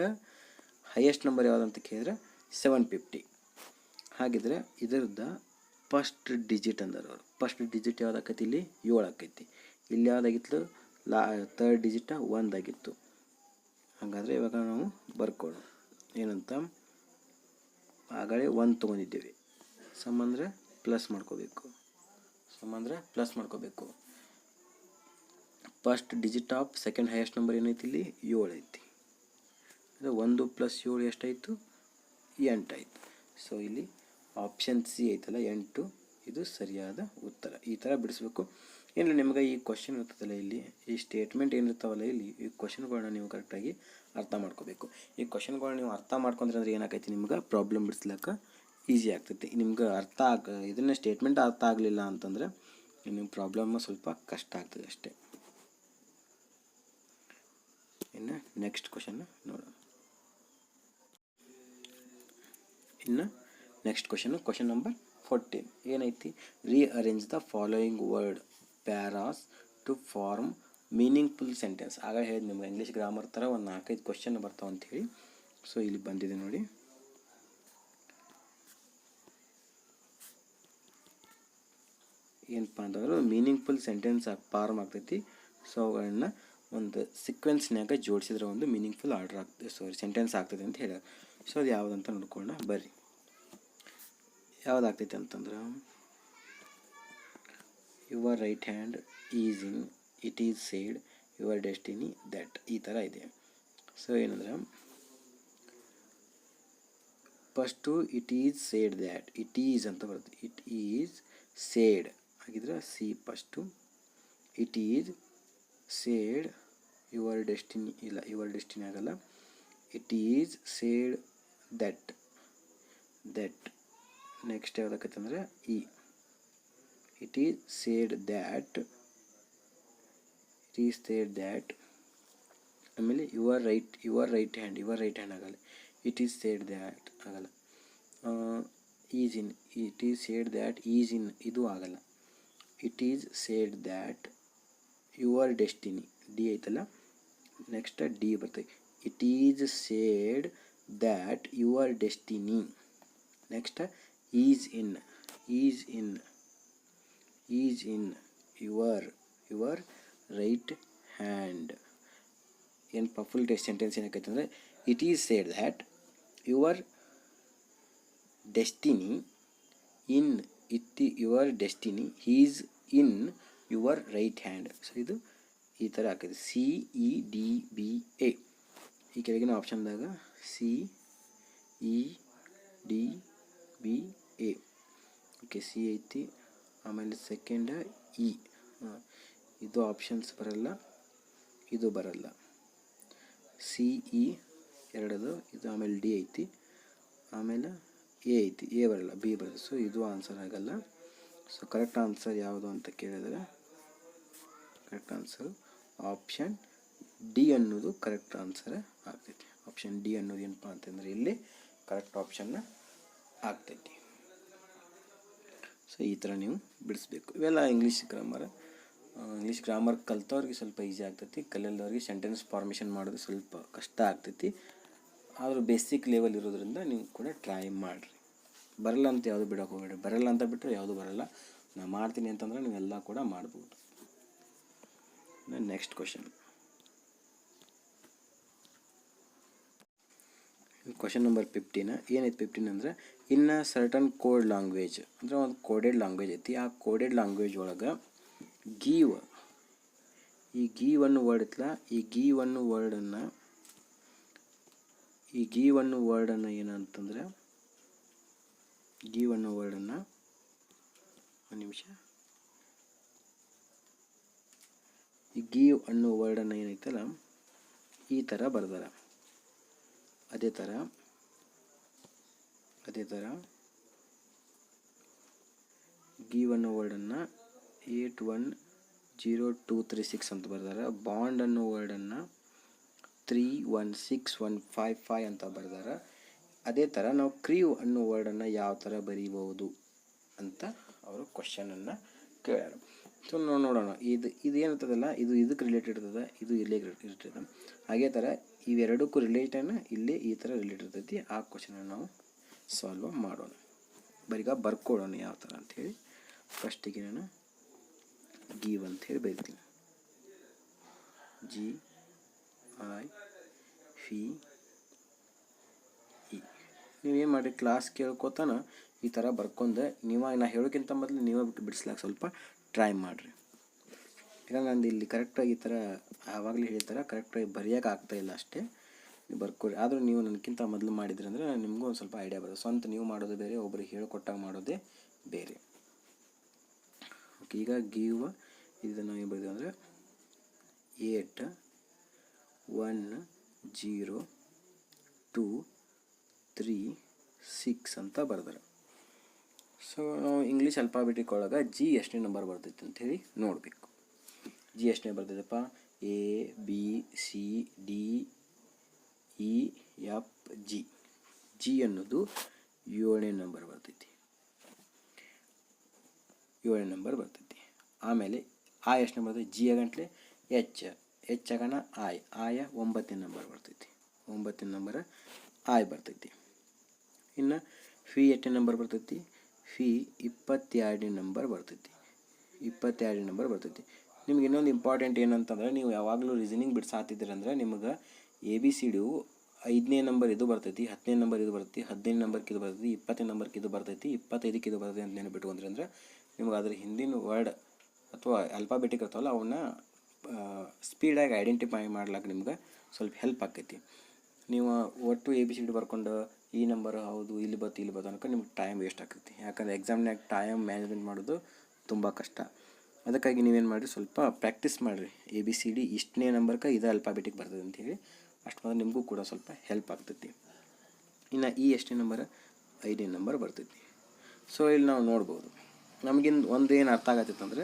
highest number ಯಾವುದಂತ ಕೇಳಿದ್ರೆ 750. ಹಾಗಿದ್ರೆ ಇದರದ್ದು ಫಸ್ಟ್ ಡಿಜಿಟ್ ಅಂದ್ರೆ ಅವರು ಫಸ್ಟ್ ಡಿಜಿಟ್ ಯಾವ್ದು ಆಕೈತಿ, ಇಲ್ಲಿ 7 ಆಕೈತಿ. ಇಲ್ಲಿ ಯಾವುದಾಗಿತ್ತು, ಥರ್ಡ್ ಡಿಜಿಟ 1 ಆಗಿತ್ತು. ಹಾಗಾದರೆ ಇವಾಗ ನಾವು ಬರ್ಕೊಳ್ಳೋಣ ಏನಂತ, ಆಗಲೇ 1 ತೊಗೊಂಡಿದ್ದೇವೆ, ಸಂಬಂದ್ರೆ ಪ್ಲಸ್ ಮಾಡ್ಕೋಬೇಕು. First digit of second highest number ಏನೈತಿ, ಇಲ್ಲಿ 7 ಐತಿ. ಅದು 1 + 7 ಎಷ್ಟಾಯಿತು, 8 ಆಯಿತು. ಸೊ ಇಲ್ಲಿ ಆಪ್ಷನ್ ಸಿ ಐತಲ್ಲ 8, ಇದು ಸರಿಯಾದ ಉತ್ತರ. ಈ ಥರ ಬಿಡಿಸ್ಬೇಕು. ಏನು ನಿಮ್ಗೆ ಈ ಕ್ವಶನ್ ಇರ್ತದಲ್ಲ, ಇಲ್ಲಿ ಈ ಸ್ಟೇಟ್ಮೆಂಟ್ ಏನಿರ್ತಾವಲ್ಲ, ಇಲ್ಲಿ ಈ ಕ್ವಶನ್ಗಳನ್ನ ನೀವು ಕರೆಕ್ಟಾಗಿ ಅರ್ಥ ಮಾಡ್ಕೋಬೇಕು. ಈ ಕ್ವಶನ್ಗಳನ್ನ ನೀವು ಅರ್ಥ ಮಾಡ್ಕೊಂಡ್ರೆ ಅಂದರೆ ಏನಾಕೈತಿ, ನಿಮ್ಗೆ ಪ್ರಾಬ್ಲಮ್ ಬಿಡಿಸ್ಲಿಕ್ಕೆ ಈಸಿ ಆಗ್ತೈತಿ. ನಿಮ್ಗೆ ಇದನ್ನ ಸ್ಟೇಟ್ಮೆಂಟ್ ಅರ್ಥ ಆಗಲಿಲ್ಲ ಅಂತಂದರೆ ನಿಮ್ಮ ಪ್ರಾಬ್ಲಮ್ ಸ್ವಲ್ಪ ಕಷ್ಟ ಆಗ್ತದೆ ಅಷ್ಟೇ. ಇನ್ನು ನೆಕ್ಸ್ಟ್ ಕ್ವಶನ್ ನೋಡೋಣ. ಇನ್ನು ನೆಕ್ಸ್ಟ್ ಕ್ವಶನ್ ನಂಬರ್ 14 ಏನೈತಿ, rearrange the following word paras to form meaningful sentence. ಆಗ ಹೇಳಿದ ನಿಮ್ಗೆ ಇಂಗ್ಲೀಷ್ ಗ್ರಾಮರ್ ಥರ ಒಂದು 4-5 ಕ್ವಶನ್ ಬರ್ತಾವೆ ಅಂಥೇಳಿ. ಸೊ ಇಲ್ಲಿ ಬಂದಿದೆ ನೋಡಿ, ಏನಪ್ಪ ಅಂತಂದ್ರೆ ಮೀನಿಂಗ್ಫುಲ್ ಸೆಂಟೆನ್ಸ್ ಫಾರ್ಮ್ ಆಗ್ತೈತಿ. ಸೊ ಅವುಗಳನ್ನ ಒಂದು ಸೀಕ್ವೆನ್ಸ್ನಾಗ ಜೋಡಿಸಿದ್ರೆ ಒಂದು ಮೀನಿಂಗ್ಫುಲ್ ಆರ್ಡರ್ ಆಗ್ತದೆ, ಸೆಂಟೆನ್ಸ್ ಆಗ್ತದೆ ಅಂತ ಹೇಳ್ಯಾರ. ಸೊ ಅದು ಯಾವುದಂತ ನೋಡ್ಕೊಳ್ಳೋಣ ಬರ್ರಿ. ಯಾವುದಾಗ್ತೈತೆ ಅಂತಂದ್ರೆ, your right hand is in, it is said, your destiny that, ಈ ಥರ ಇದೆ. ಸೊ ಏನಂದ್ರೆ first it is said that, it is ಅಂತ ಬರುತ್ತೆ. ಇಟ್ ಈಸ್ ಸೇಡ್ ಆಗಿದ್ರೆ C first. It is said your destiny, ಇಲ್ಲ ಯುವರ್ ಡೆಸ್ಟಿನಿ ಆಗಲ್ಲ. It is said that. Next ಯಾವುದಾಕೈತೆ ಅಂದರೆ E. It is said that, ಆಮೇಲೆ ಯುವರ್ ರೈಟ್ ಹ್ಯಾಂಡ್ ಆಗಲ್ಲ. It is said that ಆಗಲ್ಲ. Is in, it is said that is in, ಇದು ಆಗಲ್ಲ. It is said that your destiny, D ಐತಲ್ಲ, next D ಬರ್ತದೆ. It is said that your destiny. Next is in your right hand. ಏನಪ್ಪ full sentence ಏನಕ್ಕೈತೆ ಅಂದರೆ, it is said that your destiny is in your right hand. So ಇದು ಈ ಥರ ಆಗ್ತದೆ, CEDBA. ಈ ಕೆಳಗಿನ ಆಪ್ಷನ್ದಾಗ CEDBA. ಓಕೆ, ಸಿ ಐತಿ, ಆಮೇಲೆ ಸೆಕೆಂಡ್ ಇ. ಇದು ಆಪ್ಷನ್ಸ್ ಬರಲ್ಲ, ಇದು ಬರಲ್ಲ. CE ಎರಡದು, ಇದು ಆಮೇಲೆ ಡಿ ಐತಿ, ಆಮೇಲೆ ಎ ಐತಿ, ಎ ಬರಲ್ಲ, ಬಿ ಬರಲ್ಲ. ಸೊ ಇದು ಆನ್ಸರ್ ಆಗಲ್ಲ. ಸೊ ಕರೆಕ್ಟ್ ಆನ್ಸರ್ ಯಾವುದು ಅಂತ ಕೇಳಿದರೆ, ಕರೆಕ್ಟ್ ಆನ್ಸರು ಆಪ್ಷನ್ ಡಿ ಅನ್ನೋದು ಕರೆಕ್ಟ್ ಆನ್ಸರ್ ಆಗ್ತೈತಿ. ಆಪ್ಷನ್ ಡಿ ಅನ್ನೋದು ಏನಪ್ಪ ಅಂತಂದರೆ ಇಲ್ಲಿ ಕರೆಕ್ಟ್ ಆಪ್ಷನ್ನ ಆಗ್ತೈತಿ. ಸೊ ಈ ಥರ ನೀವು ಬಿಡಿಸ್ಬೇಕು. ಇವೆಲ್ಲ ಇಂಗ್ಲೀಷ್ ಗ್ರಾಮರ್ ಕಲ್ತವ್ರಿಗೆ ಸ್ವಲ್ಪ ಈಸಿ ಆಗ್ತೈತಿ, ಕಲಿಯಲ್ದವ್ರಿಗೆ ಸೆಂಟೆನ್ಸ್ ಫಾರ್ಮೇಷನ್ ಮಾಡೋದು ಸ್ವಲ್ಪ ಕಷ್ಟ ಆಗ್ತೈತಿ. ಆದರೂ ಬೇಸಿಕ್ ಲೆವೆಲ್ ಇರೋದ್ರಿಂದ ನೀವು ಕೂಡ ಟ್ರೈ ಮಾಡಿರಿ. ಬರಲ್ಲ ಅಂತ ಯಾವುದು ಬಿಡೋಕೆ ಹೋಗಬೇಡಿ. ಬರಲ್ಲ ಅಂತ ಬಿಟ್ಟರೆ ಯಾವುದು ಬರಲ್ಲ. ನಾನು ಮಾಡ್ತೀನಿ ಅಂತಂದ್ರೆ ನೀವೆಲ್ಲ ಕೂಡ ಮಾಡ್ಬೋದು. ನೆಕ್ಸ್ಟ್ ಕ್ವಶನ್ ಕ್ವಶನ್ ನಂಬರ್ 15 ಏನೈತೆ 15 ಅಂದರೆ ಇನ್ ಸರ್ಟನ್ ಕೋಡ್ ಲ್ಯಾಂಗ್ವೇಜ್ ಅಂದರೆ ಒಂದು ಕೋಡೆಡ್ ಲ್ಯಾಂಗ್ವೇಜ್ ಐತಿ. ಆ ಕೋಡೆಡ್ ಲ್ಯಾಂಗ್ವೇಜ್ ಒಳಗೆ ಗೀವ್ ಈ ಗೀವ್ ಅನ್ನೋ ವರ್ಡ್ ಐತಲ್ಲ, ಈ ಗೀವ್ ಅನ್ನೋ ವರ್ಡನ್ನು ಏನಂತಂದ್ರೆ ಗೀವ್ ಅನ್ನೋ ವರ್ಡನ್ನು ಒಂದು ನಿಮಿಷ, ಈ ಗೀವ್ ಅನ್ನೋ ವರ್ಡನ್ನು ಏನೈತಲ್ಲ ಈ ಥರ ಬರ್ದಾರ. ಅದೇ ಥರ ಗೀವ್ ಅನ್ನೋ ವರ್ಡನ್ನು 810236 ಅಂತ ಬರ್ದಾರ. ಬಾಂಡ್ ಅನ್ನೋ ವರ್ಡನ್ನು 316155 ಅಂತ ಬರ್ದಾರ. ಅದೇ ಥರ ನಾವು ಕ್ರೀವ್ ಅನ್ನೋ ವರ್ಡನ್ನು ಯಾವ ಥರ ಬರೀಬಹುದು ಅಂತ ಅವರು ಕ್ವಶನನ್ನು ಕೇಳ್ಯಾರ. ಸೊ ನಾವು ನೋಡೋಣ. ಇದು ಏನಿರ್ತದಲ್ಲ, ಇದಕ್ಕೆ ರಿಲೇಟೆಡ್ ಇರ್ತದೆ, ಇದು ಇಲ್ಲೇ ಇರ್ತದೆ. ಹಾಗೆ ಥರ ಇವೆರಡಕ್ಕೂ ರಿಲೇಟನ್ನು ಇಲ್ಲೇ ಈ ಥರ ರಿಲೇಟೆಡ್ ಇರ್ತೈತಿ. ಆ ಕ್ವಶನನ್ನು ನಾವು ಸಾಲ್ವ್ ಮಾಡೋಣ. ಬರೀಗ ಬರ್ಕೊಳ್ಳೋಣ ಯಾವ ಥರ ಅಂಥೇಳಿ. ಫಸ್ಟಿಗೆ ನಾನು ಗೀವ್ ಅಂಥೇಳಿ ಬರೀತೀನಿ. GIVE. ನೀವೇನು ಮಾಡಿ ಕ್ಲಾಸ್ ಕೇಳ್ಕೊತಾನ ಈ ಥರ ಬರ್ಕೊಂಡೆ ನಾ ಹೇಳೋಕ್ಕಿಂತ ಮೊದಲು ನೀವೇ ಬಿಡಿಸ್ಲಾಕ ಸ್ವಲ್ಪ ಟ್ರೈ ಮಾಡಿರಿ. ಇಲ್ಲ ನಂದು ಇಲ್ಲಿ ಕರೆಕ್ಟಾಗಿ ಈ ಥರ ಆವಾಗಲೇ ಹೇಳ್ತಾರೆ, ಕರೆಕ್ಟಾಗಿ ಬರೆಯೋಕೆ ಆಗ್ತಾಯಿಲ್ಲ ಅಷ್ಟೇ. ನೀವು ಬರ್ಕೊರಿ. ಆದರೂ ನೀವು ನನಗಿಂತ ಮೊದಲು ಮಾಡಿದ್ರಿ ಅಂದರೆ ನಿಮಗೂ ಒಂದು ಸ್ವಲ್ಪ ಐಡಿಯಾ ಬರುತ್ತೆ. ಸ್ವಂತ ನೀವು ಮಾಡೋದು ಬೇರೆ, ಒಬ್ಬರಿಗೆ ಹೇಳ್ಕೊಟ್ಟಾಗ ಮಾಡೋದೇ ಬೇರೆ. ಓಕೆ, ಈಗ ಗೀವ್ ಇದನ್ನು ಏನು ಬರೆದು ಅಂದರೆ 810236 ಅಂತ ಬರ್ದಾರೆ. ಸೊ ನಾವು ಇಂಗ್ಲೀಷ್ ಅಲ್ಫಾಬೆಟಿಕ್ ಒಳಗೆ ಜಿ ಎಷ್ಟನೇ ನಂಬರ್ ಬರ್ತೈತೆ ಅಂಥೇಳಿ ನೋಡಬೇಕು. ಜಿ ಎಷ್ಟನೇ ಬರ್ತೈತಪ್ಪ? ABCDEF ಜಿ ಅನ್ನೋದು 7ನೇ ನಂಬರ್ ಬರ್ತೈತಿ. 7ನೇ ನಂಬರ್ ಬರ್ತೈತಿ. ಆಮೇಲೆ ಆ ಎಷ್ಟನೇ ಬರ್ತೈತಿ? ಜಿ ಆಗಂಟ್ಲೆ ಎಚ್ ಆಗಣ ಆಯ 9ನೇ ನಂಬರ್ ಬರ್ತೈತಿ. 9ನೇ ನಂಬರ್ ಆಯ್ ಬರ್ತೈತಿ. ಇನ್ನು ಫಿ ಎಷ್ಟನೇ ನಂಬರ್ ಬರ್ತೈತಿ? ಫಿ 22ನೇ ನಂಬರ್ ಬರ್ತೈತಿ. 22ನೇ ನಂಬರ್ ಬರ್ತೈತಿ. ನಿಮ್ಗೆ ಇನ್ನೊಂದು ಇಂಪಾರ್ಟೆಂಟ್ ಏನಂತಂದ್ರೆ, ನೀವು ಯಾವಾಗಲೂ ರೀಸನಿಂಗ್ ಬಿಡ್ಸಾತಿದ್ದೀರಂದ್ರೆ ನಿಮಗೆ ABCD 5ನೇ ನಂಬರ್ ಇದು ಬರ್ತೈತಿ, 10ನೇ ನಂಬರ್ ಇದು ಬರ್ತೈತಿ, 15ನೇ ನಂಬರ್ಗೆ ಇದು ಬರ್ತೈತಿ, 20ನೇ ನಂಬರ್ಗೆ ಇದು ಬರ್ತೈತಿ, 25ಕ್ಕೆ ಇದು ಬರ್ತೈತಿ ಅಂತ ನೆನಪಿಟ್ಕೊಂಡ್ರಿ ಅಂದ್ರೆ ನಿಮ್ಗೆ ಅದ್ರ ಹಿಂದಿನ ವರ್ಡ್ ಅಥವಾ ಅಲ್ಫಾಬೆಟಿಕ್ ಇರ್ತಾವಲ್ಲ ಅವನ್ನ ಸ್ಪೀಡಾಗಿ ಐಡೆಂಟಿಫೈ ಮಾಡ್ಲಿಕ್ಕೆ ನಿಮ್ಗೆ ಸ್ವಲ್ಪ ಹೆಲ್ಪ್ ಆಕೈತಿ. ನೀವು ಒಟ್ಟು ABCD ಬರ್ಕೊಂಡು ಈ ನಂಬರ್ ಹೌದು ಇಲ್ಲಿ ಬತ್ತು ಅನ್ಕೊಂಡು ನಿಮ್ಗೆ ಟೈಮ್ ವೇಸ್ಟ್ ಆಗ್ತೈತಿ. ಯಾಕಂದರೆ ಎಕ್ಸಾಮ್ನಾಗ ಟೈಮ್ ಮ್ಯಾನೇಜ್ಮೆಂಟ್ ಮಾಡೋದು ತುಂಬ ಕಷ್ಟ. ಅದಕ್ಕಾಗಿ ನೀವೇನು ಮಾಡಿರಿ, ಸ್ವಲ್ಪ ಪ್ರಾಕ್ಟೀಸ್ ಮಾಡಿರಿ. ABCD ಇಷ್ಟನೇ ನಂಬರ್ಗೆ ಇದು ಅಲ್ಫಾಬೆಟಿಕ್ ಬರ್ತದೆ ಅಂಥೇಳಿ. ಅಷ್ಟು ಮಾತ್ರ ನಿಮಗೂ ಕೂಡ ಸ್ವಲ್ಪ ಹೆಲ್ಪ್ ಆಗ್ತೈತಿ. ಇನ್ನು ಈ ಎಷ್ಟನೇ ನಂಬರ್? 5ನೇ ನಂಬರ್ ಬರ್ತೈತಿ. ಸೊ ಇಲ್ಲಿ ನಾವು ನೋಡ್ಬೋದು, ನಮಗಿಂದು ಒಂದು ಏನು ಅರ್ಥ ಆಗತ್ತೈತೆ ಅಂದರೆ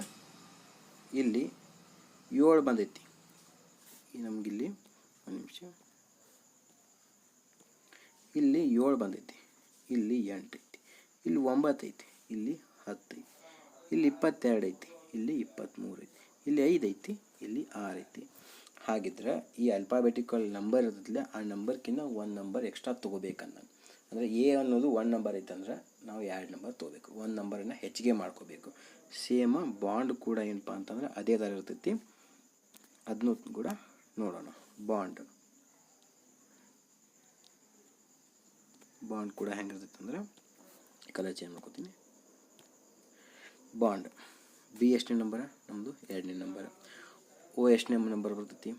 ಇಲ್ಲಿ 7 ಬಂದೈತಿ. ನಮಗಿಲ್ಲಿ ಒಂದು ನಿಮಿಷ, ಇಲ್ಲಿ 7 ಬಂದೈತಿ, ಇಲ್ಲಿ 8 ಐತಿ, ಇಲ್ಲಿ 9 ಐತಿ, ಇಲ್ಲಿ 10 ಐತಿ, ಇಲ್ಲಿ 22 ಐತಿ, ಇಲ್ಲಿ 23 ಐತಿ, ಇಲ್ಲಿ 5 ಐತಿ, ಇಲ್ಲಿ 6 ಐತಿ. ಹಾಗಿದ್ರೆ ಈ ಅಲ್ಫಾಬೆಟಿಕಲ್ ನಂಬರ್ ಇರ್ತೈತಿಲ್ಲ, ಆ ನಂಬರ್ಕಿಂತ 1 ನಂಬರ್ ಎಕ್ಸ್ಟ್ರಾ ತೊಗೋಬೇಕನ್ನ. ಅಂದರೆ ಎ ಅನ್ನೋದು 1 ನಂಬರ್ ಐತೆ ಅಂದ್ರೆ ನಾವು 2 ನಂಬರ್ ತೊಗೋಬೇಕು, 1 ನಂಬರನ್ನು ಹೆಚ್ಚಿಗೆ ಮಾಡ್ಕೋಬೇಕು. ಸೇಮ್ ಬಾಂಡ್ ಕೂಡ ಏನಪ್ಪ ಅಂತಂದ್ರೆ ಅದೇ ಥರ ಇರ್ತೈತಿ. ಅದನ್ನು ಕೂಡ ನೋಡೋಣ. ಬಾಂಡ್ ಕೂಡ ಹೆಂಗಿರ್ತೈತೆ ಅಂದ್ರೆ ಕಲರ್ ಚೇಂಜ್ ಮಾಡ್ಕೋತೀನಿ. ಬಾಂಡ್ ಬಿ ಎಷ್ಟನೇ ನಂಬರ? ನಮ್ಮದು 2ನೇ ನಂಬರ್. ಓ ಎಷ್ಟನೇ ನಂಬರ್ ಬರ್ತೈತಿ?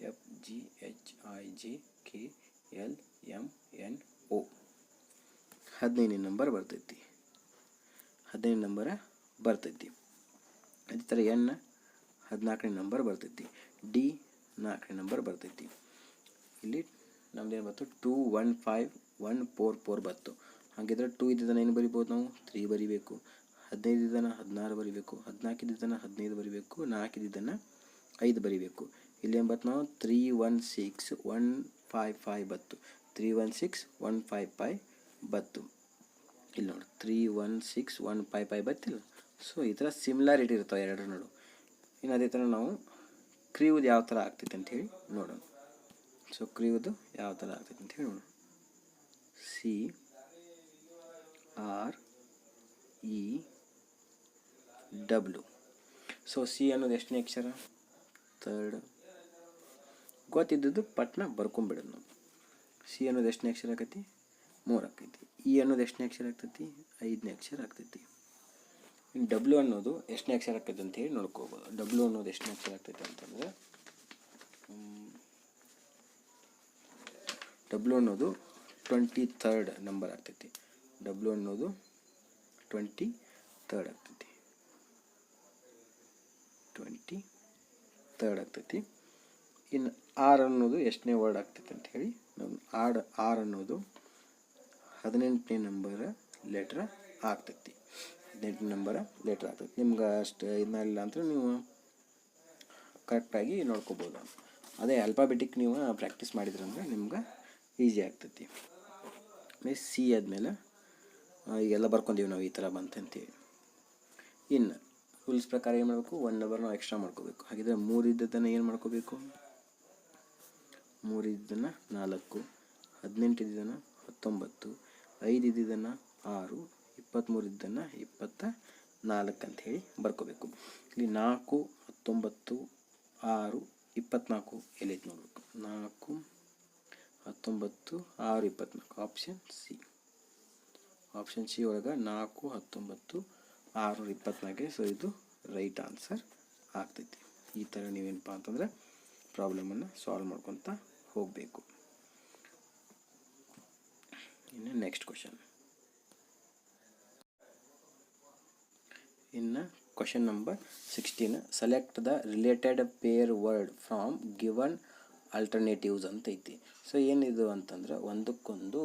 ABCDEFGHIJKLMNO 15ನೇ ನಂಬರ್ ಬರ್ತೈತಿ. 15ನೇ ನಂಬರ ಬರ್ತೈತಿ. ಅದೇ ಥರ ಎನ್ 14ನೇ ನಂಬರ್ ಬರ್ತೈತಿ. ಡಿ 4ನೇ ನಂಬರ್ ಬರ್ತೈತಿ. ಇಲ್ಲಿ ನಮ್ದೇನು ಬಂತು? 215144 ಬಂತು. ಹಾಗಿದ್ರೆ 2 ಇದ್ದದನ್ನು ಏನು ಬರಿಬೋದು ನಾವು? 3 ಬರಿಬೇಕು. 15 ಇದ್ದದನ್ನು 16 ಬರಿಬೇಕು. 14 ಇದ್ದದನ್ನು 15 ಬರಿಬೇಕು. 4 ಇದ್ದದನ್ನು 5 ಬರಿಬೇಕು. ಇಲ್ಲೇನು ಬತ್ತು? ನಾವು 316155 ಬತ್ತು. 316155 ಬತ್ತು. ಇಲ್ಲಿ ನೋಡಿ 316155 ಬತ್ತಿಲ್ಲ. ಸೊ ಈ ಥರ ಸಿಮಿಲಾರಿಟಿ ಇರ್ತಾವೆ ಎರಡರ ನಡು. ಇನ್ನು ಅದೇ ಥರ ನಾವು ಕ್ರೀವ್ದು ಯಾವ ಥರ ಆಗ್ತೈತೆ ಅಂಥೇಳಿ ನೋಡೋಣ. ಸೊ ಕ್ರೀವ್ದು ಯಾವ ಥರ ಆಗ್ತೈತೆ ಅಂತ ಹೇಳಿ ನೋಡೋಣ. CREW. ಸೊ ಸಿ ಅನ್ನೋದು ಎಷ್ಟನೇ ಅಕ್ಷರ? 3rd. ಗೊತ್ತಿದ್ದದ್ದು ಪಟ್ನ ಬರ್ಕೊಂಬಿಡೋದು ನಾವು. ಸಿ ಅನ್ನೋದು ಎಷ್ಟನೇ ಅಕ್ಷರ ಆಕೈತಿ? 3 ಆಕೈತಿ. ಇ ಅನ್ನೋದು ಎಷ್ಟನೇ ಅಕ್ಷರ ಆಗ್ತೈತಿ? 5ನೇ ಅಕ್ಷರ ಆಗ್ತೈತಿ. ಇನ್ನು ಡಬ್ಲ್ಯೂ ಅನ್ನೋದು ಎಷ್ಟನೇ ಅಕ್ಷರ ಆಗ್ತೈತೆ ಅಂತ ಹೇಳಿ ನೋಡ್ಕೋಬೋದು. ಡಬ್ಲ್ಯೂ ಅನ್ನೋದು ಎಷ್ಟನೇ ಅಕ್ಷರ ಆಗ್ತೈತೆ ಅಂತಂದರೆ ಡಬ್ಲ್ಯೂ ಅನ್ನೋದು 23rd ನಂಬರ್ ಆಗ್ತೈತಿ. ಡಬ್ಲ್ಯೂ ಅನ್ನೋದು 23rd ಆಗ್ತೈತಿ. 23rd ಆಗ್ತೈತಿ. ಇನ್ನು ಆರ್ ಅನ್ನೋದು ಎಷ್ಟನೇ ವರ್ಡ್ ಆಗ್ತೈತೆ ಅಂತ ಹೇಳಿ ನಾವು ಆರ್ ಅನ್ನೋದು 18ನೇ ನಂಬರ್ ಲೆಟ್ರ್ ಆಗ್ತೈತಿ. 18ನೇ ನಂಬರ್ ಲೆಟ್ರ್ ಆಗ್ತೈತಿ. ನಿಮ್ಗೆ ಅಷ್ಟು ಇಲ್ಲ ಅಂದ್ರೆ ನೀವು ಕರೆಕ್ಟಾಗಿ ನೋಡ್ಕೋಬೋದು. ಅದೇ ಆಲ್ಫಾಬೆಟಿಕ್ ನೀವು ಪ್ರಾಕ್ಟೀಸ್ ಮಾಡಿದ್ರಂದ್ರೆ ನಿಮ್ಗೆ ಈಸಿ ಆಗ್ತೈತಿ. ಸಿ ಆದಮೇಲೆ ಈಗೆಲ್ಲ ಬರ್ಕೊಂತೀವಿ ನಾವು ಈ ಥರ ಬಂತಂತೀವಿ. ಇನ್ನು ರೂಲ್ಸ್ ಪ್ರಕಾರ ಏನು ಮಾಡಬೇಕು? 1 ನಂಬರ್ ನಾವು ಎಕ್ಸ್ಟ್ರಾ ಮಾಡ್ಕೋಬೇಕು. ಹಾಗಿದ್ರೆ 3 ಇದ್ದದನ್ನು ಏನು ಮಾಡ್ಕೋಬೇಕು? 3 ಇದ್ದದನ್ನು 4, 18 ಇದ್ದದನ್ನು 19, 5 ಇದ್ದಿದ್ದನ್ನು 6, 23 ಇದ್ದನ್ನು 24 ಅಂಥೇಳಿ ಬರ್ಕೋಬೇಕು. ಇಲ್ಲಿ 4, 19, 6, 24 ಎಲ್ಲೈತೆ ನೋಡಬೇಕು. 4, 19, 6, 24 ಆಪ್ಷನ್ ಸಿ. ಆಪ್ಷನ್ ಸಿ ಒಳಗೆ 4, 19, 6, 24. ಸೊ ಇದು ರೈಟ್ ಆನ್ಸರ್ ಆಗ್ತೈತಿ. ಈ ಥರ ನೀವೇನಪ್ಪ ಅಂತಂದರೆ ಪ್ರಾಬ್ಲಮನ್ನು ಸಾಲ್ವ್ ಮಾಡ್ಕೊತ ಹೋಗಬೇಕು. ಇನ್ನು ನೆಕ್ಸ್ಟ್ ಕ್ವಶನ್. ಇನ್ನು question number 16. Select the related pair word from given alternatives ಅಂತ ಐತಿ. ಸೊ ಏನಿದು ಅಂತಂದ್ರೆ ಒಂದಕ್ಕೊಂದು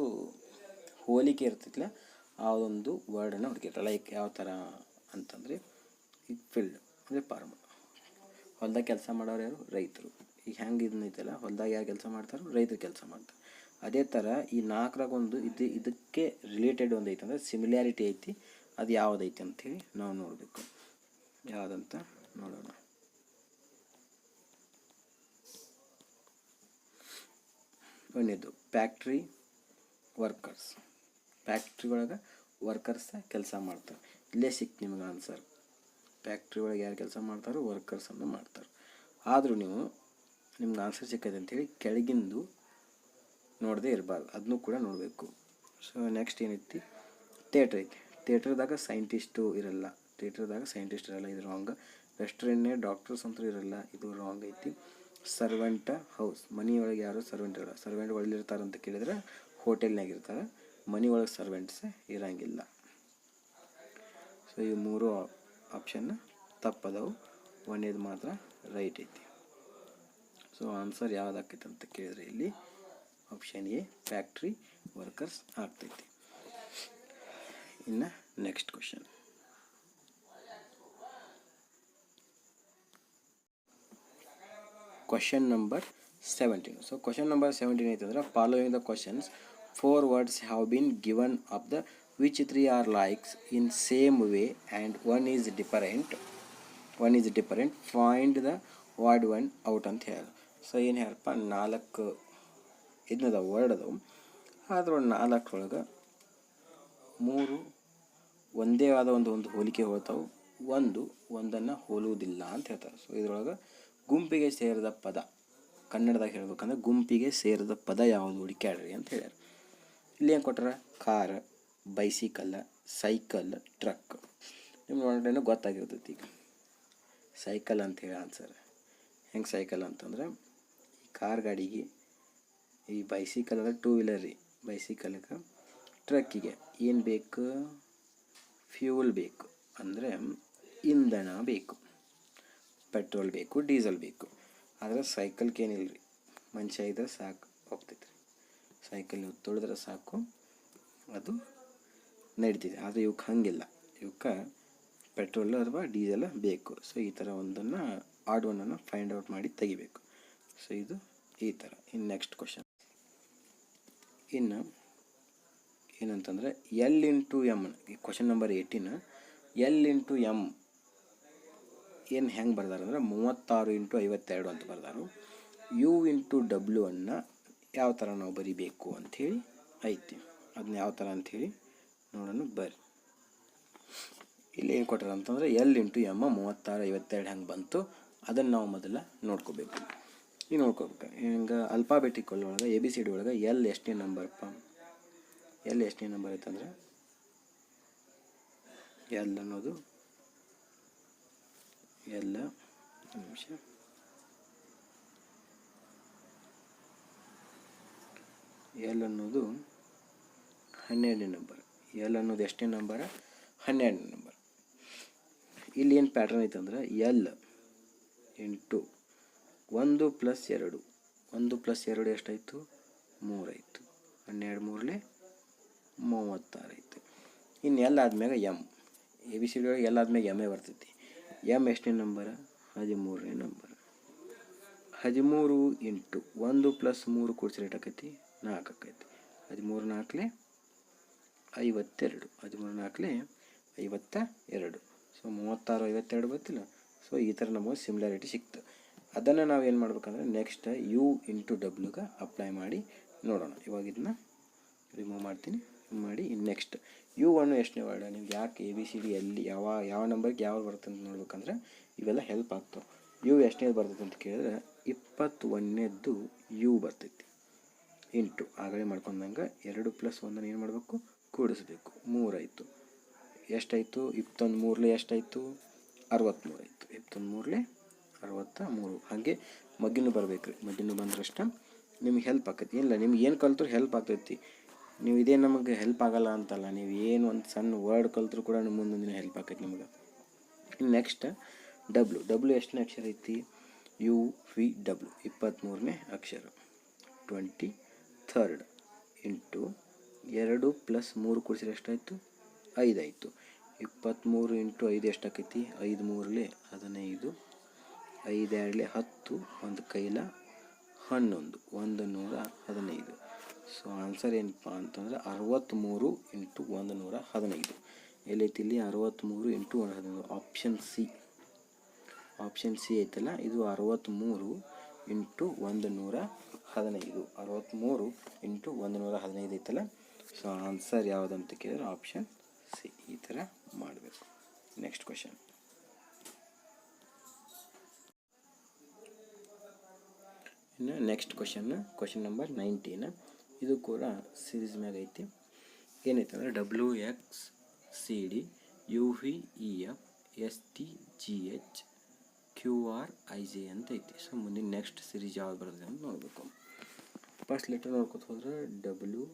ಹೋಲಿಕೆ ಇರ್ತೈತಿಲ್ಲ, ಆ ಒಂದು ವರ್ಡನ್ನು ಹುಡುಕಿರ್ತಾರೆ. ಲೈಕ್ ಯಾವ ಥರ ಅಂತಂದರೆ ಈಗ ಫೀಲ್ಡ್ ಅಂದರೆ ಫಾರ್ಮ್. ಹೊಲ್ದಾಗ ಕೆಲಸ ಮಾಡೋರು ಯಾರು? ರೈತರು. ಈಗ ಹೆಂಗೆ ಇದನ್ನೈತಲ್ಲ, ಹೊಲ್ದಾಗ ಯಾರು ಕೆಲಸ ಮಾಡ್ತಾರೋ? ರೈತರು ಕೆಲಸ ಮಾಡ್ತಾರೆ. ಅದೇ ಥರ ಈ 4ರಾಗ ಒಂದು ಇದಕ್ಕೆ ರಿಲೇಟೆಡ್ ಒಂದು ಐತೆ ಅಂದರೆ ಸಿಮಿಲ್ಯಾರಿಟಿ ಐತಿ. ಅದು ಯಾವುದೈತಿ ಅಂಥೇಳಿ ನಾವು ನೋಡಬೇಕು. ಯಾವುದಂತ ನೋಡೋಣ. ಒಂದೇದು ಫ್ಯಾಕ್ಟ್ರಿ ವರ್ಕರ್ಸ್. ಫ್ಯಾಕ್ಟ್ರಿ ಒಳಗೆ ವರ್ಕರ್ಸ್ ಕೆಲಸ ಮಾಡ್ತಾರೆ. ಇಲ್ಲೇ ಸಿಕ್ತು ನಿಮ್ಗೆ ಆನ್ಸರ್. ಫ್ಯಾಕ್ಟ್ರಿ ಒಳಗೆ ಯಾರು ಕೆಲಸ ಮಾಡ್ತಾರೋ ವರ್ಕರ್ಸನ್ನು ಮಾಡ್ತಾರೆ. ಆದರೂ ನೀವು ನಿಮ್ಗೆ ಆನ್ಸರ್ ಸಿಕ್ಕೈತೆ ಅಂಥೇಳಿ ಕೆಳಗಿಂದು ನೋಡದೆ ಇರಬಾರ್ದು, ಅದನ್ನೂ ಕೂಡ ನೋಡಬೇಕು. ಸೊ ನೆಕ್ಸ್ಟ್ ಏನೈತಿ? ಥಿಯೇಟ್ರ್ ಐತಿ. ಥಿಯೇಟ್ರದಾಗ ಸೈಂಟಿಸ್ಟು ಇರಲ್ಲ. ಇದು ರಾಂಗ್. ರೆಸ್ಟೋರೆಂಟ್ನೇ ಡಾಕ್ಟರ್ಸ್ ಅಂತೂ ಇರಲ್ಲ, ಇದು ರಾಂಗ್ ಐತಿ. ಸರ್ವೆಂಟ ಹೌಸ್, ಮನೆಯೊಳಗೆ ಯಾರು ಸರ್ವೆಂಟ್ ಇರಲ್ಲ. ಸರ್ವೆಂಟ್ ಒಳಗಿರ್ತಾರೆ ಅಂತ ಕೇಳಿದ್ರೆ ಹೋಟೆಲ್ನಾಗ ಇರ್ತಾರೆ, ಮನೆಯೊಳಗೆ ಸರ್ವೆಂಟ್ಸ್ ಇರಂಗಿಲ್ಲ. ಸೊ ಈ 3 ಆಪ್ಷನ್ ತಪ್ಪದವು, ಒಂದೇದು ಮಾತ್ರ ರೈಟ್ ಐತಿ. ಸೊ ಆನ್ಸರ್ ಯಾವುದಾಕೈತೆ ಅಂತ ಕೇಳಿದ್ರೆ ಇಲ್ಲಿ ಆಪ್ಷನ್ ಎ ಫ್ಯಾಕ್ಟ್ರಿ ವರ್ಕರ್ಸ್ ಆಗ್ತೈತಿ. ಇನ್ನು next question. Question number 17. So question number 17 ಐತಂದ್ರೆ following the questions 4 words have been given of the which 3 are likes in same way and one is different. Find the word one out ಅಂತ ಹೇಳಿ. So ಏನು ಹೇಳಪ್ಪ, 4 ಇದನ್ನದ word ಅದಾವು. ಅದ್ರೊಳಗೆ 4 3 ಒಂದೇ ಆದ ಒಂದು ಹೋಲಿಕೆ ಹೋಗ್ತಾವೆ, ಒಂದನ್ನು ಹೋಲುವುದಿಲ್ಲ ಅಂತ ಹೇಳ್ತಾರೆ. ಸೊ ಇದರೊಳಗೆ ಗುಂಪಿಗೆ ಸೇರಿದ ಪದ, ಕನ್ನಡದಾಗ ಹೇಳ್ಬೇಕಂದ್ರೆ ಗುಂಪಿಗೆ ಸೇರಿದ ಪದ ಯಾವುದು ಹುಡುಕ್ಯಾಡ್ರಿ ಅಂತ ಹೇಳ್ಯಾರ. ಇಲ್ಲಿ ಏನು ಕೊಟ್ಟಾರ? Car, bicycle, cycle, truck. ನಿಮ್ಗೆ ನೋಡೋಣ ಗೊತ್ತಾಗಿರ್ತೈತಿ. ಈಗ ಸೈಕಲ್ ಅಂತ ಹೇಳಿ ಆನ್ಸರ್. ಹೆಂಗೆ ಸೈಕಲ್ ಅಂತಂದ್ರೆ ಈ ಕಾರ್ ಗಾಡಿಗೆ, ಈ ಬೈಸಿಕಲ್ ಅಂದರೆ 2 ವೀಲರ್ ರೀ. ಬೈಸಿಕಲ್ಗೆ, ಟ್ರಕ್ಕಿಗೆ ಏನು ಬೇಕು? ಫ್ಯೂಲ್ ಬೇಕು, ಅಂದರೆ ಇಂಧನ ಬೇಕು, ಪೆಟ್ರೋಲ್ ಬೇಕು, ಡೀಸೆಲ್ ಬೇಕು. ಆದರೆ ಸೈಕಲ್ಗೆ ಏನಿಲ್ಲ ರೀ, ಮನುಷ್ಯ ಇದ್ರೆ ಸಾಕು ಹೋಗ್ತೈತೆ ರೀ. ಸೈಕಲ್ ನೀವು ತೊಳೆದ್ರೆ ಸಾಕು, ಅದು ನಡೀತಿದೆ. ಆದರೆ ಇವಕ್ಕೆ ಹಂಗಿಲ್ಲ, ಇವಕ್ಕೆ ಪೆಟ್ರೋಲ್ ಅಥವಾ ಡೀಸೆಲ್ ಬೇಕು. ಸೊ ಈ ಥರ ಒಂದನ್ನು ಆಡ್ ಒನ್ನನ್ನು ಫೈಂಡ್ ಔಟ್ ಮಾಡಿ ತೆಗಿಬೇಕು. ಸೊ ಇದು ಈ ಥರ. ಇನ್ನು ನೆಕ್ಸ್ಟ್ ಕ್ವಶನ್. ಇನ್ನು ಏನಂತಂದರೆ L into M, question number 18. L into M ಏನು ಹೆಂಗೆ ಬರ್ದಾರ ಅಂದ್ರೆ 36 × 52 ಅಂತ ಬರ್ದಾರು. ಯು ಇಂಟು ಡಬ್ಲ್ಯೂ ಅನ್ನು ಯಾವ ಥರ ನಾವು ಬರಿಬೇಕು ಅಂಥೇಳಿ ಐತಿ. ಅದನ್ನ ಯಾವ ಥರ ಅಂಥೇಳಿ ನೋಡೋಣ ಬರ್ರಿ. ಇಲ್ಲಿ ಏನು ಕೊಟ್ಟಾರ ಅಂತಂದರೆ ಎಲ್ ಇಂಟು ಎಮ್ 36, 52 ಹೆಂಗೆ ಬಂತು ಅದನ್ನು ನಾವು ಮೊದಲ ನೋಡ್ಕೋಬೇಕು. ಈಗ ನೋಡ್ಕೋಬೇಕು. ಹಿಂಗೆ ಅಲ್ಫಾಬೆಟಿಕ್ ಒಳಗೆ ABCD ಒಳಗೆ ಎಲ್ ಎಷ್ಟನೇ ನಂಬರ್ಪ್ಪ, ಎಲ್ ಎಷ್ಟನೇ ನಂಬರ್ ಐತಂದ್ರೆ ಎಲ್ ಅನ್ನೋದು ಎಲ್ ನಿಮಿಷ ಎಲ್ ಅನ್ನೋದು 12ನೇ ನಂಬರ್. ಎಲ್ ಅನ್ನೋದು ಎಷ್ಟನೇ ನಂಬರ? 12ನೇ ನಂಬರ್. ಇಲ್ಲಿ ಏನು ಪ್ಯಾಟ್ರನ್ ಐತಂದ್ರೆ ಎಲ್ ಇಂಟು 1 + 2. 1 + 2 ಎಷ್ಟಾಯಿತು? 3 ಆಯಿತು. 12 3 36 ಆಯಿತು. ಇನ್ನು ಎಲ್ ಆದ್ಮ್ಯಾಗ ಎಮ್, ABCD ಒಳಗೆ ಎಲ್ ಆದ್ಮ್ಯಾಗ ಎಮ್ಮೇ ಬರ್ತೈತಿ. ಎಮ್ ಎಷ್ಟನೇ ನಂಬರ? 13ನೇ ನಂಬರ್. 13 ಇಂಟು 1 + 3 ಕೂಡಿಸಿದ್ರೆ ಎಷ್ಟಾಕೈತಿ? 4 ಆಕೈತಿ. 13 4 52. 13 4 52. ಸೊ 36 52 ಗೊತ್ತಿಲ್ಲ. ಸೊ ಈ ಥರ ನಮಗೆ ಸಿಮಿಲಾರಿಟಿ ಸಿಕ್ತು. ಅದನ್ನು ನಾವು ಏನು ಮಾಡ್ಬೇಕಂದ್ರೆ ನೆಕ್ಸ್ಟ್ ಯು ಇಂಟು ಡಬ್ಲ್ಯೂಗೆ ಅಪ್ಲೈ ಮಾಡಿ ನೋಡೋಣ. ಇವಾಗ ಇದನ್ನ ರಿಮೂವ್ ಮಾಡ್ತೀನಿ. ಮಾಡಿ ನೆಕ್ಸ್ಟ್ U1 ಎಷ್ಟನೇ ವರ್ಡ? ನಿಮ್ಗೆ ಯಾಕೆ ABCD ಎಲ್ಲಿ ಯಾವ ನಂಬರ್ಗೆ ಯಾವ ಬರುತ್ತೆ ಅಂತ ನೋಡ್ಬೇಕಂದ್ರೆ ಇವೆಲ್ಲ ಹೆಲ್ಪ್ ಆಗ್ತಾವೆ. ಯು ಎಷ್ಟನೇದು ಬರ್ತೈತೆ ಅಂತ ಕೇಳಿದ್ರೆ 21ನೇದ್ದು ಯು ಬರ್ತೈತಿ. ಇಂಟು ಆಗಲೇ ಮಾಡ್ಕೊಂಡಂಗೆ 2 + 1 ಏನು ಮಾಡಬೇಕು? ಕೂಡಿಸ್ಬೇಕು. 3 ಆಯಿತು. ಎಷ್ಟಾಯಿತು? 21 3 ಎಷ್ಟಾಯಿತು? 63 ಆಯಿತು. 21 63. ಹಾಗೆ ಮಗ್ಗಿನೂ ಬರಬೇಕು ರೀ. ಮಗ್ಗಿನೂ ಬಂದ್ರಷ್ಟ ನಿಮ್ಗೆ ಹೆಲ್ಪ್ ಆಕೈತಿ. ಇಲ್ಲ ನಿಮ್ಗೆ ಏನು ಕಲ್ತ್ರೂ ಹೆಲ್ಪ್ ಆಗ್ತೈತಿ. ನೀವು ಇದೇ ನಮಗೆ ಹೆಲ್ಪ್ ಆಗಲ್ಲ ಅಂತಲ್ಲ, ನೀವು ಏನು ಒಂದು ಸಣ್ಣ ವರ್ಡ್ ಕಲ್ತ್ರೂ ಕೂಡ ನಿಮ್ಮ ಮುಂದೊಂದಿನ ಹೆಲ್ಪ್ ಆಕೈತಿ ನಿಮ್ಗೆ. ಇನ್ನು ನೆಕ್ಸ್ಟ್ ಡಬ್ಲ್ಯೂ ಎಷ್ಟನೇ ಅಕ್ಷರ ಐತಿ? UVW 23ನೇ ಅಕ್ಷರ. 23rd ಇಂಟು 2 + 3 ಕೂಡಿಸಿದ್ರೆ ಎಷ್ಟಾಯಿತು? 5 ಆಯಿತು. 23 ಇಂಟು 5 ಎಷ್ಟಾಕೈತಿ? 5 3 15, 5 2 10, 1 ಕೈಲ 11, 115. ಸೊ ಆನ್ಸರ್ ಏನಪ್ಪ ಅಂತಂದರೆ 63 ಇಂಟು 115. ಎಲ್ಲೈತಿ ಇಲ್ಲಿ? 63 ಇಂಟು 115. ಆಪ್ಷನ್ ಸಿ ಐತಲ್ಲ, ಇದು 63 ಇಂಟು 115. 63 ಇಂಟು 115 ಐತಲ್ಲ. ಸೊ ಆನ್ಸರ್ ಯಾವುದಂತ ಕೇಳಿದ್ರೆ ಆಪ್ಷನ್ ಸಿ. ಈ ಥರ ಮಾಡಬೇಕು. Next question. ಇನ್ನು ನೆಕ್ಸ್ಟ್ ಕ್ವಶನ್ ನಂಬರ್ 19. ಇದು ಕೂಡ ಸೀರೀಸ್ ಮ್ಯಾಗ ಐತಿ. ಏನೈತೆ ಅಂದರೆ WXCD UVEF STGH QRIJ ಅಂತ ಐತಿ. ಸೊ ಮುಂದಿನ ನೆಕ್ಸ್ಟ್ ಸೀರೀಸ್ ಯಾವ್ದು ಬರ್ತದೆ ಅಂತ ನೋಡಬೇಕು. ಫಸ್ಟ್ ಲೆಟರ್ ನೋಡ್ಕೊತ ಹೋದ್ರೆ WUSQ.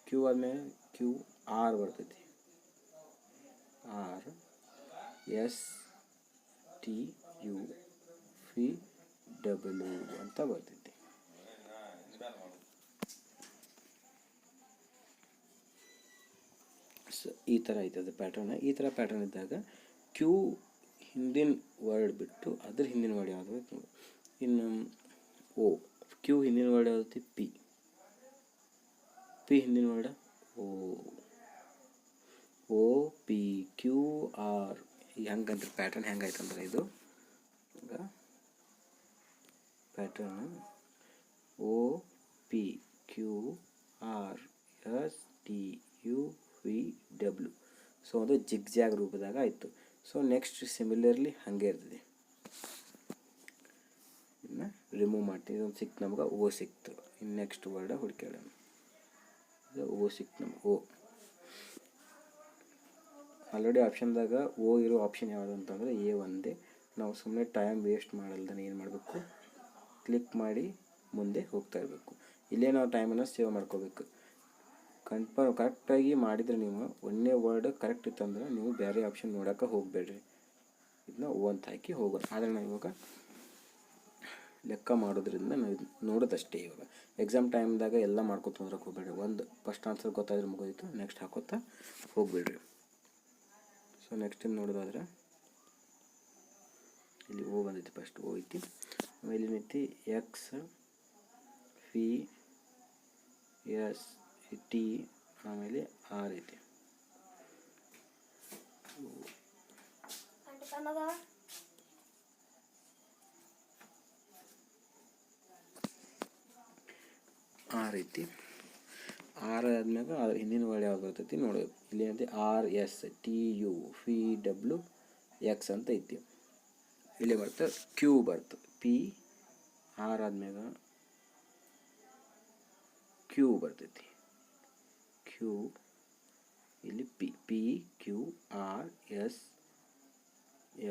ಕ್ಯೂ ಆದ್ಮೇಲೆ QR ಬರ್ತೈತಿ. RSTUVW ಅಂತ ಬರ್ತೈತಿ. ಸೊ ಈ ಥರ ಐತದ ಪ್ಯಾಟರ್ನ್. ಈ ಥರ ಪ್ಯಾಟರ್ನ್ ಇದ್ದಾಗ ಕ್ಯೂ ಹಿಂದಿನ ವರ್ಡ್ ಬಿಟ್ಟು ಅದ್ರ ಹಿಂದಿನ ವರ್ಡ್ ಯಾವುದು ಬೇಕು. ಇನ್ನು ಓ, ಕ್ಯೂ ಹಿಂದಿನ ವರ್ಡ್ ಯಾವ್ದೈತಿ? ಪಿ ಹಿಂದಿನ ವರ್ಡ್ OP QR. ಹೆಂಗಂದ್ರೆ ಪ್ಯಾಟರ್ನ್ ಹೆಂಗಾಯ್ತಂದ್ರೆ ಇದು pattern OP QR STUVW. So ಅದು ಜಿಗ್ಜ್ಯಾಗ್ ರೂಪದಾಗ ಆಯಿತು. ಸೊ ನೆಕ್ಸ್ಟ್ ಸಿಮಿಲರ್ಲಿ ಹಾಗೆ ಇರ್ತದೆ. ಇನ್ನು ರಿಮೂವ್ ಮಾಡ್ತೀವಿ. ಇದೊಂದು ಸಿಕ್ತು ನಮ್ಗೆ, ಓ ಸಿಕ್ತು. ಇನ್ನು ನೆಕ್ಸ್ಟ್ ವರ್ಡ ಹುಡ್ಕ್ಯಾಡೋಣ. ಓ ಸಿಕ್ತು ನಮ್ಗೆ. ಓ ಆಲ್ರೆಡಿ ಆಪ್ಷನ್ದಾಗ ಓ ಇರೋ ಆಪ್ಷನ್ ಯಾವುದು ಅಂತಂದರೆ A ಒಂದೇ. ನಾವು ಸುಮ್ಮನೆ ಟೈಮ್ ವೇಸ್ಟ್ ಮಾಡಲ್ದೇ ಏನು ಮಾಡಬೇಕು? ಕ್ಲಿಕ್ ಮಾಡಿ ಮುಂದೆ ಹೋಗ್ತಾ ಇರಬೇಕು. ಇಲ್ಲೇ ನಾವು ಟೈಮನ್ನು ಸೇವ್ ಮಾಡ್ಕೋಬೇಕು. ಕರೆಕ್ಟಾಗಿ ಮಾಡಿದರೆ ನೀವು ಒಂದೇ ವರ್ಡ್ ಕರೆಕ್ಟ್ ಇತ್ತಂದ್ರೆ ನೀವು ಬೇರೆ ಆಪ್ಷನ್ ನೋಡೋಕೆ ಹೋಗಬೇಡ್ರಿ. ಇದನ್ನ ಓ ಅಂತ ಹಾಕಿ ಹೋಗೋಣ. ಆದರೆ ನಾವು ಇವಾಗ ಲೆಕ್ಕ ಮಾಡೋದ್ರಿಂದ ನಾವು ಇದು ನೋಡೋದಷ್ಟೇ. ಇವಾಗ ಎಕ್ಸಾಮ್ ಟೈಮ್ದಾಗ ಎಲ್ಲ ಮಾಡ್ಕೊತ ಹೋದ್ರಕ್ಕೆ ಹೋಗ್ಬೇಡ್ರಿ. ಒಂದು ಫಸ್ಟ್ ಆನ್ಸರ್ ಗೊತ್ತಾದ್ರೆ ಮುಗೋದಿತ್ತು, ನೆಕ್ಸ್ಟ್ ಹಾಕೋತಾ ಹೋಗ್ಬೇಡ್ರಿ. ಸೊ ನೆಕ್ಸ್ಟ್ ಏನು ನೋಡೋದಾದ್ರೆ ಇಲ್ಲಿ ಓ ಬಂದೈತಿ. ಫಸ್ಟ್ ಓ ಐತಿ. ಆಮೇಲೆ ಏನೈತಿ? XVST ಆಮೇಲೆ ಆರ್ ಐತಿ. ಆರ್ ಐತಿ. ಆರ್ ಆದ್ಮ್ಯಾಗ ಹಿಂದಿನ ವರ್ಡ್ ಯಾವ್ದು ಬರ್ತೈತಿ ನೋಡೋದು. ಇಲ್ಲಿ ಏನೈತಿ? RSTUVW ಎಕ್ಸ್ ಅಂತ ಐತಿ. ಇಲ್ಲಿ ಬರ್ತದೆ ಕ್ಯೂ ಬರ್ತದೆ, ಪಿ ಆರ್ ಆದ್ಮ್ಯಾಗ ಕ್ಯೂ ಬರ್ತೈತಿ, ಕ್ಯೂ ಇಲ್ಲಿ P P Q R S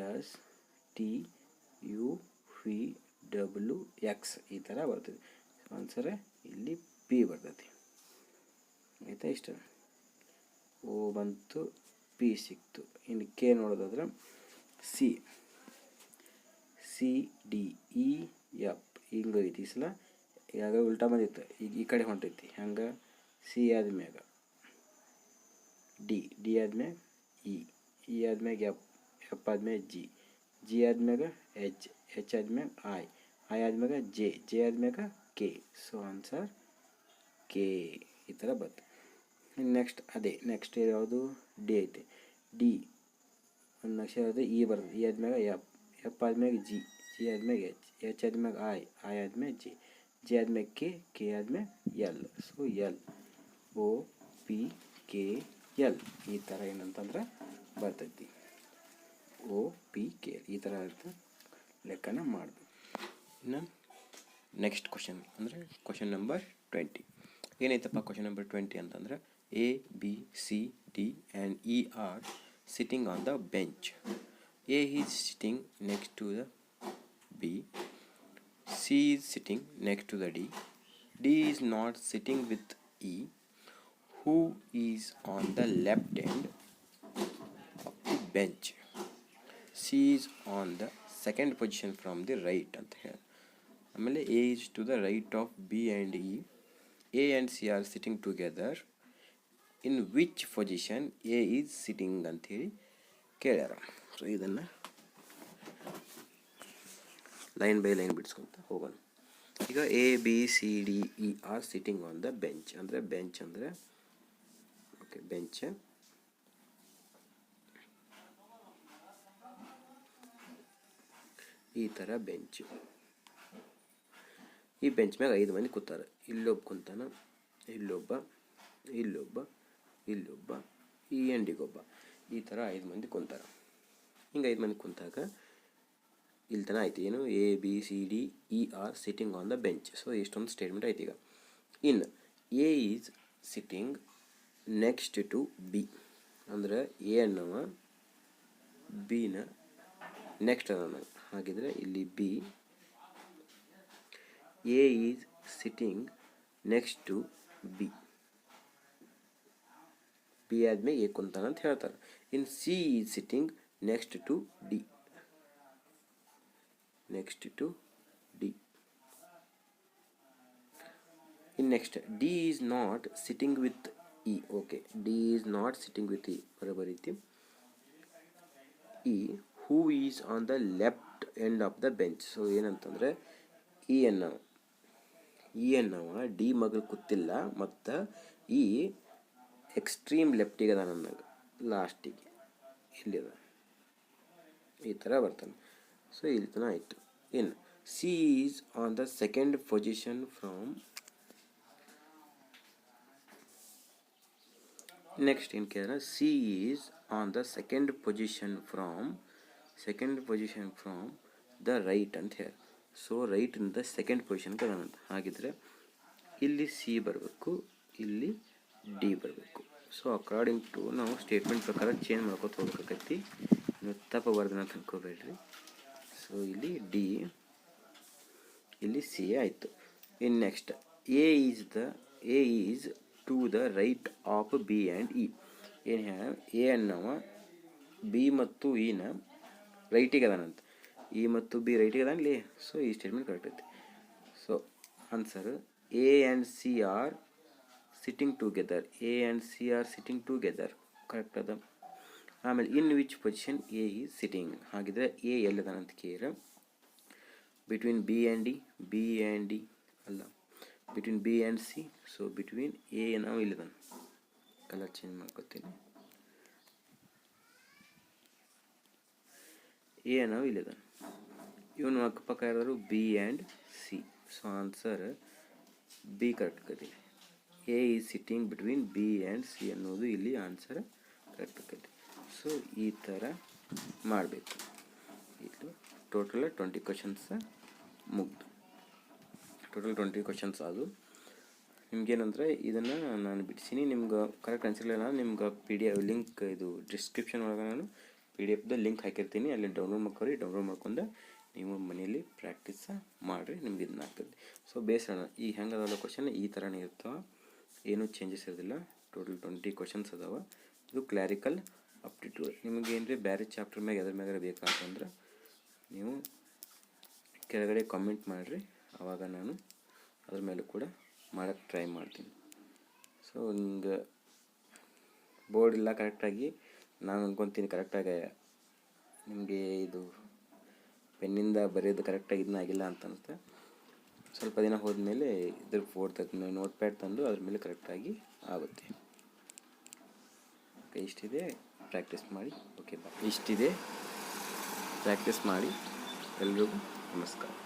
S T U V W X ಈ ಥರ ಬರ್ತದೆ. ಆನ್ಸರ್ ಇಲ್ಲಿ ಪಿ ಬರ್ತೈತಿ. ಆಯಿತಾ? ಇಷ್ಟ ಓ ಬಂತು, ಪಿ ಸಿಕ್ತು. ಇನ್ನು ಕೆ ನೋಡೋದಾದ್ರೆ C C D E F ಹಿಂಗೆ ಐತಿ. ಈ ಸಲ ಈಗ ಉಲ್ಟಾ ಬಂದಿತ್ತು, ಈಗ ಈ ಕಡೆ ಹೊಂಟೈತಿ. ಹಂಗೆ ಸಿ ಆದ್ಮ್ಯಾಗ ಡಿ, ಡಿ ಆದ್ಮ್ಯಾಗ ಇ, ಇ ಆದ್ಮ್ಯಾಗ ಎಫ್, ಎಫ್ ಆದ್ಮ್ಯಾಗ ಜಿ, ಜಿ ಆದ್ಮ್ಯಾಗ ಎಚ್, ಎಚ್ ಆದ್ಮ್ಯಾಗ ಐ, ಐ ಆದ್ಮ್ಯಾಗ ಜೆ, ಜೆ ಆದ್ಮ್ಯಾಗ ಕೆ. ಸೊ ಆನ್ಸರ್ ಕೆ ಈ ಥರ ಬಂತು. ನೆಕ್ಸ್ಟ್ ಅದೇ ನೆಕ್ಸ್ಟ್ ಯಾವುದು ಡಿ ಐತೆ. ಡಿ ಒಂದು ನೆಕ್ಸ್ಟ್ ಯಾವುದು ಇ ಬರ್ತದೆ. ಇ ಆದ್ಮ್ಯಾಗ ಎಫ್, ಎಫ್ ಆದ್ಮ್ಯಾಗ ಜಿ, ಜಿ ಆದ್ಮ್ಯಾಗ ಎಚ್, ಎಚ್ ಆದ್ಮ್ಯಾಗ ಐ, ಐ ಆದ್ಮ್ಯಾಗ ಜೆ, ಜೆ ಆದ್ಮ್ಯಾಗ ಕೆ, ಕೆ ಆದ್ಮ್ಯಾಗ L. So L O P K L ಈ ಥರ ಏನಂತಂದ್ರೆ ಬರ್ತೈತಿ. ಓ ಪಿ ಕೆ ಈ ಥರ ಲೆಕ್ಕನ ಮಾಡಬೇಕು. ಇನ್ನು ನೆಕ್ಸ್ಟ್ ಕ್ವಶನ್ ಅಂದರೆ ಕ್ವಶನ್ ನಂಬರ್ 20. ಏನೈತಪ್ಪ ಕ್ವಶನ್ ನಂಬರ್ 20 ಅಂತಂದ್ರೆ A B C D and E are sitting on the bench. A is sitting next to the B, C is sitting next to the D, D is not sitting with E, who is on the left end of the bench, C is on the second position from the right ಅಂತ ಹೇಳಿ. ಆಮೇಲೆ A is to the right of B and E, A and C are sitting together, in which position A is sitting ಅಂಥೇಳಿ ಕೇಳ್ಯಾರ. So ಇದನ್ನು line by line ಬಿಡಿಸ್ಕೊತ ಹೋಗೋಣ. ಈಗ A B C D E are sitting on the bench ಅಂದರೆ bench ಅಂದರೆ okay bench ಈ ಥರ bench. ಈ bench ಮ್ಯಾಗ 5 ಮಂದಿ ಕೂತಾರೆ. ಇಲ್ಲೊಬ್ಬ ಕುಂತಾನ, ಇಲ್ಲೊಬ್ಬ, ಇಲ್ಲೊಬ್ಬ, ಇಲ್ಲೊಬ್ಬ, ಈ ಎಂಡಿಗೊಬ್ಬ, ಈ ಥರ 5 ಮಂದಿ ಕುಂತಾರೆ. ಹಿಂಗೆ 5 ಮಂದಿ ಕುಂತಾಗ ಇಲ್ಲಿ ತನಕ ಆಯ್ತು. ಏನು A B C D E are sitting on the bench. So ಇಷ್ಟೊಂದು ಸ್ಟೇಟ್ಮೆಂಟ್ ಆಯ್ತು. ಈಗ ಇನ್ನು A is sitting next to B ಅಂದರೆ ಎ ಅನ್ನವ ಬಿನ ನೆಕ್ಸ್ಟ್ ಅನ್ನೋ. ಹಾಗಿದ್ರೆ ಇಲ್ಲಿ B, A is sitting next to B, B ಆದ್ಮೇಲೆ ಎ ಕುಂತಾನ ಅಂತ ಹೇಳ್ತಾರೆ. In C is sitting next to D, next to D. In next D is not sitting with E. Okay, D is not sitting with E ಬರೋಬರೀತಿ. E who is on the left end of the bench. So ಏನಂತಂದರೆ E ಅನ್ನವ D ಮಗಳು ಕೂತಿಲ್ಲ ಮತ್ತು ಈ extreme ಲೆಫ್ಟಿಗೆ ಅದ ನನಗೆ ಲಾಸ್ಟಿಗೆ ಇಲ್ಲಿದ ಈ ಥರ ಬರ್ತಾನೆ. ಸೊ ಇಲ್ಲಿ ತನಕ ಆಯಿತು. ಇನ್ನು C is on the second position from next ಏನು ಕೇಳಿದ್ರೆ C is on the second position from the right ಅಂತ ಹೇಳಿ. ಸೊ ರೈಟಿಂದ ಸೆಕೆಂಡ್ ಪೊಸಿಷನ್ಗೆ ಅದಾನಂತ. ಹಾಗಿದ್ರೆ ಇಲ್ಲಿ ಸಿ ಬರಬೇಕು, ಇಲ್ಲಿ ಡಿ ಬರಬೇಕು. ಸೊ ಅಕಾರ್ಡಿಂಗ್ ಟು ನಾವು ಸ್ಟೇಟ್ಮೆಂಟ್ ಪ್ರಕಾರ ಚೇಂಜ್ ಮಾಡ್ಕೊತ ಹೋಗ್ಬೇಕಾಗೈತಿ. ನೀವು ತಪ್ಪ ಬರ್ದನ ಅಂತ ಅನ್ಕೋಬೇಡ್ರಿ. ಸೊ ಇಲ್ಲಿ ಡಿ, ಇಲ್ಲಿ ಸಿ ಆಯಿತು. In next A is to the right of B and E. ಏನು ಹೇಳ ಎ ಅನ್ನವ ಬಿ ಮತ್ತು ಇನ ರೈಟಿಗೆ ಅದಾನಂತ, ಇ ಮತ್ತು ಬಿ ರೈಟಿಗೆ ಅದಾನಲ್ಲಿ. ಸೊ ಈ ಸ್ಟೇಟ್ಮೆಂಟ್ ಕರೆಕ್ಟ್ ಐತಿ. So answer A and C are sitting together, A and C are sitting together correct ಅದ. ಆಮೇಲೆ in which position A is sitting. ಹಾಗಿದ್ರೆ ಎ ಎಲ್ಲದಾನಂತ ಕೇಳಿದ್ರೆ between B and D, B and D ಅಲ್ಲ, between B and C. So between A ನಾವು ಇಲ್ಲದಾನ, colour change ಮಾಡ್ಕೊತೀನಿ. A ನಾವು ಇಲ್ಲದಾನ, ಇವನು ಅಕ್ಕಪಕ್ಕ ಯಾರಾದ್ರು B and C. So answer B correct ಆಕೈತಿ. A is sitting between B and C ಅನ್ನೋದು ಇಲ್ಲಿ ಆನ್ಸರ್ ಕರೆಕ್ಟ್ ಆಕೈತಿ. ಸೊ ಈ ಥರ ಮಾಡಬೇಕು. ಇದು ಟೋಟಲ್ 20 ಕ್ವಶನ್ಸ್ ಮುಗ್ದು. ಟೋಟಲ್ 20 ಕ್ವಶನ್ಸ್ ಅದು. ನಿಮ್ಗೇನಂದರೆ ಇದನ್ನು ನಾನು ಬಿಡಿಸೀನಿ, ನಿಮ್ಗೆ ಕರೆಕ್ಟ್ ಅನಿಸಿಲ್ಲ ನಿಮ್ಗೆ PDF ಲಿಂಕ್, ಇದು ಡಿಸ್ಕ್ರಿಪ್ಷನ್ ಒಳಗೆ ನಾನು PDFದ ಲಿಂಕ್ ಹಾಕಿರ್ತೀನಿ, ಅಲ್ಲಿ ಡೌನ್ಲೋಡ್ ಮಾಡ್ಕೊರಿ. ಡೌನ್ಲೋಡ್ ಮಾಡ್ಕೊಂಡು ನೀವು ಮನೆಯಲ್ಲಿ ಪ್ರಾಕ್ಟೀಸ್ ಮಾಡಿರಿ, ನಿಮ್ಗೆ ಇದನ್ನ ಆಗ್ತದೆ. ಸೊ ಬೇಸಣ ಈಗ ಹೆಂಗೆ ಅದಾವಲ್ಲ ಕ್ವಶನ್ ಈ ಥರನೇ ಇರ್ತಾವೆ, ಏನೂ ಚೇಂಜಸ್ ಇರೋದಿಲ್ಲ. ಟೋಟಲ್ 20 ಕ್ವಶನ್ಸ್ ಅದಾವೆ. ಇದು ಕ್ಲಾರಿಕಲ್ ಅಪ್ಟಿಟ್ಯೂಡ್. ನಿಮ್ಗೆ ಏನ್ರಿ ಬೇರೆ ಚಾಪ್ಟರ್ ಮ್ಯಾಗ ಎದ್ರ ಮ್ಯಾಗ ಬೇಕಂತಂದ್ರೆ ನೀವು ಕೆಳಗಡೆ ಕಾಮೆಂಟ್ ಮಾಡಿರಿ, ಆವಾಗ ನಾನು ಅದ್ರ ಮೇಲೂ ಕೂಡ ಮಾಡೋಕ್ಕೆ ಟ್ರೈ ಮಾಡ್ತೀನಿ. ಸೊ ನಿಮ್ಗೆ ಬೋರ್ಡ್ ಇಲ್ಲ ಕರೆಕ್ಟಾಗಿ, ನಾನು ಅಂದ್ಕೊತೀನಿ ಕರೆಕ್ಟಾಗಿ ನಿಮಗೆ ಇದು ಪೆನ್ನಿಂದ ಬರೆಯೋದು ಕರೆಕ್ಟಾಗಿ ಇದನ್ನ ಆಗಿಲ್ಲ ಅಂತಂತ ಸ್ವಲ್ಪ ದಿನ ಹೋದ್ಮೇಲೆ ಇದ್ರ ನೋಟ್ ಪ್ಯಾಡ್ ತಂದು ಅದ್ರ ಮೇಲೆ ಕರೆಕ್ಟಾಗಿ ಆಗುತ್ತೆ. ಓಕೆ, ಇಷ್ಟಿದೆ, ಪ್ರಾಕ್ಟೀಸ್ ಮಾಡಿ. Okay bye. ಇಷ್ಟಿದೆ, ಪ್ರಾಕ್ಟೀಸ್ ಮಾಡಿ. ಎಲ್ರಿಗೂ ನಮಸ್ಕಾರ.